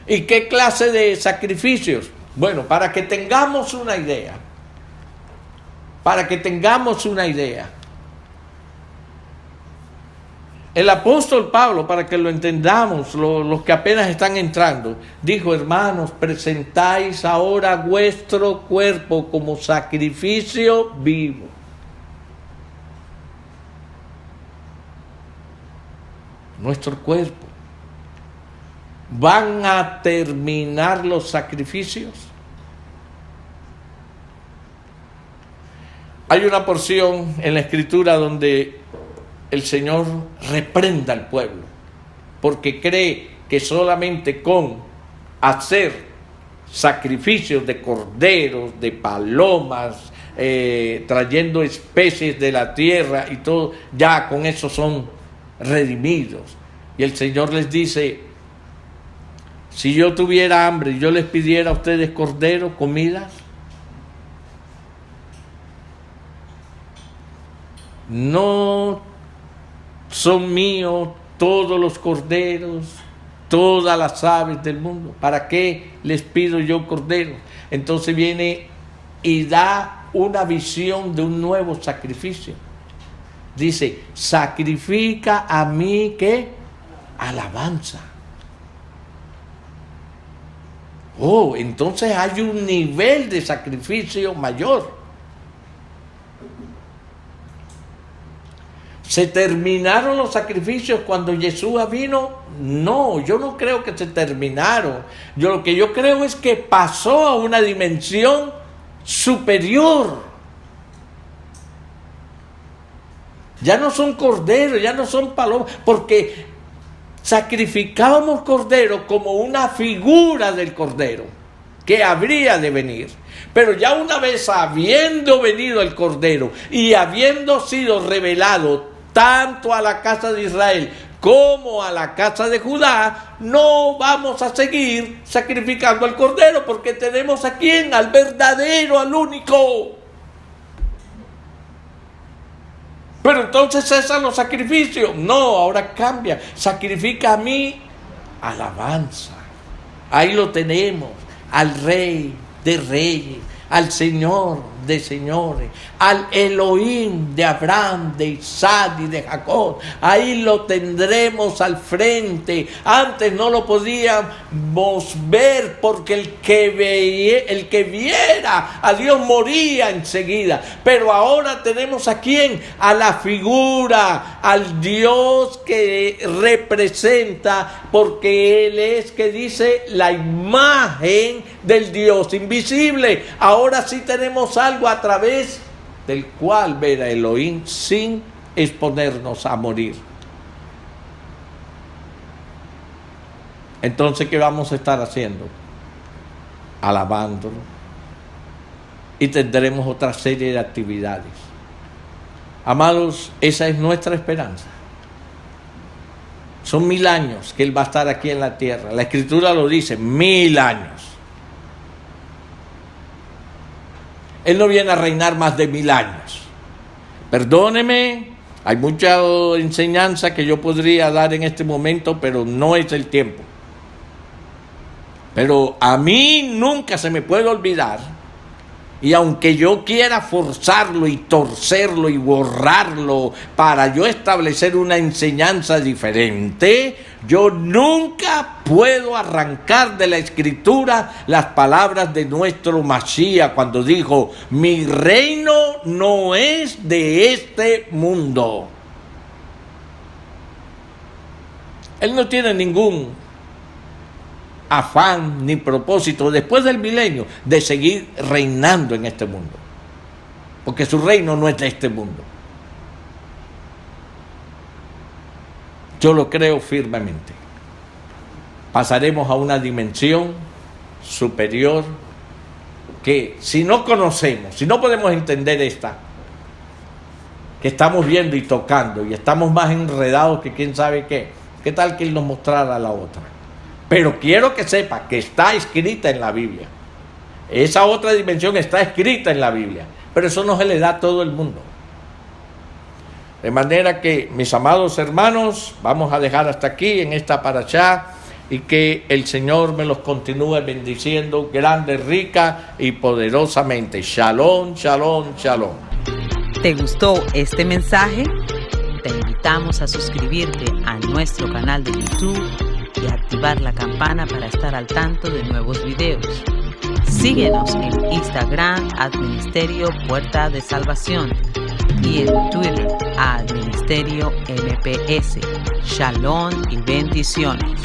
Speaker 1: ¿Y qué clase de sacrificios? Bueno, para que tengamos una idea. El apóstol Pablo, para que lo entendamos, los que apenas están entrando, dijo: hermanos, presentáis ahora vuestro cuerpo como sacrificio vivo. Nuestro cuerpo. ¿Van a terminar los sacrificios? Hay una porción en la Escritura donde el Señor reprenda al pueblo, porque cree que solamente con hacer sacrificios de corderos, de palomas, trayendo especies de la tierra y todo, ya con eso son redimidos. Y el Señor les dice: si yo tuviera hambre y yo les pidiera a ustedes cordero, comidas, ¿no son míos todos los corderos, todas las aves del mundo? ¿Para qué les pido yo corderos? Entonces viene y da una visión de un nuevo sacrificio. Dice: sacrifica a mí, ¿qué? Alabanza. Oh, entonces hay un nivel de sacrificio mayor. ¿Se terminaron los sacrificios cuando Yeshua vino? No, yo no creo que se terminaron. Lo que yo creo es que pasó a una dimensión superior. Ya no son corderos, ya no son palomas, porque sacrificábamos cordero como una figura del cordero que habría de venir. Pero ya una vez habiendo venido el cordero y habiendo sido revelado tanto a la casa de Israel como a la casa de Judá, no vamos a seguir sacrificando al cordero, porque tenemos a quién, al verdadero, al único. Pero entonces cesan los sacrificios. No, ahora cambia. Sacrifica a mí alabanza. Ahí lo tenemos, al Rey de Reyes, al Señor de señores, al Elohim de Abraham, de Isaac y de Jacob. Ahí lo tendremos al frente. Antes no lo podíamos ver, porque el que viera a Dios moría enseguida. Pero ahora tenemos a quién, a la figura, al Dios que representa, porque Él es, que dice, la imagen del Dios invisible. Ahora sí tenemos algo a través del cual ver a Elohim sin exponernos a morir. Entonces, ¿qué vamos a estar haciendo? Alabándolo. Y tendremos otra serie de actividades. Amados, esa es nuestra esperanza. Son 1000 años que Él va a estar aquí en la tierra. La Escritura lo dice, 1000 años. Él no viene a reinar más de 1000 años. Perdóneme, hay mucha enseñanza que yo podría dar en este momento, pero no es el tiempo. Pero a mí nunca se me puede olvidar, y aunque yo quiera forzarlo y torcerlo y borrarlo para yo establecer una enseñanza diferente, yo nunca puedo arrancar de la Escritura las palabras de nuestro Mashiach cuando dijo: mi reino no es de este mundo. Él no tiene ningún afán ni propósito después del milenio de seguir reinando en este mundo, porque su reino no es de este mundo. Yo lo creo firmemente. Pasaremos a una dimensión superior que, si no conocemos, si no podemos entender esta, que estamos viendo y tocando y estamos más enredados que quién sabe qué. ¿Qué tal que Él nos mostrara la otra? Pero quiero que sepa que está escrita en la Biblia. Esa otra dimensión está escrita en la Biblia, pero eso no se le da a todo el mundo. De manera que, mis amados hermanos, vamos a dejar hasta aquí en esta parashá y que el Señor me los continúe bendiciendo grande, rica y poderosamente. Shalom, shalom, shalom.
Speaker 2: ¿Te gustó este mensaje? Te invitamos a suscribirte a nuestro canal de YouTube y activar la campana para estar al tanto de nuevos videos. Síguenos en Instagram @Ministerio Puerta de Salvación y en Twitter @Ministerio MPS. Shalom y bendiciones.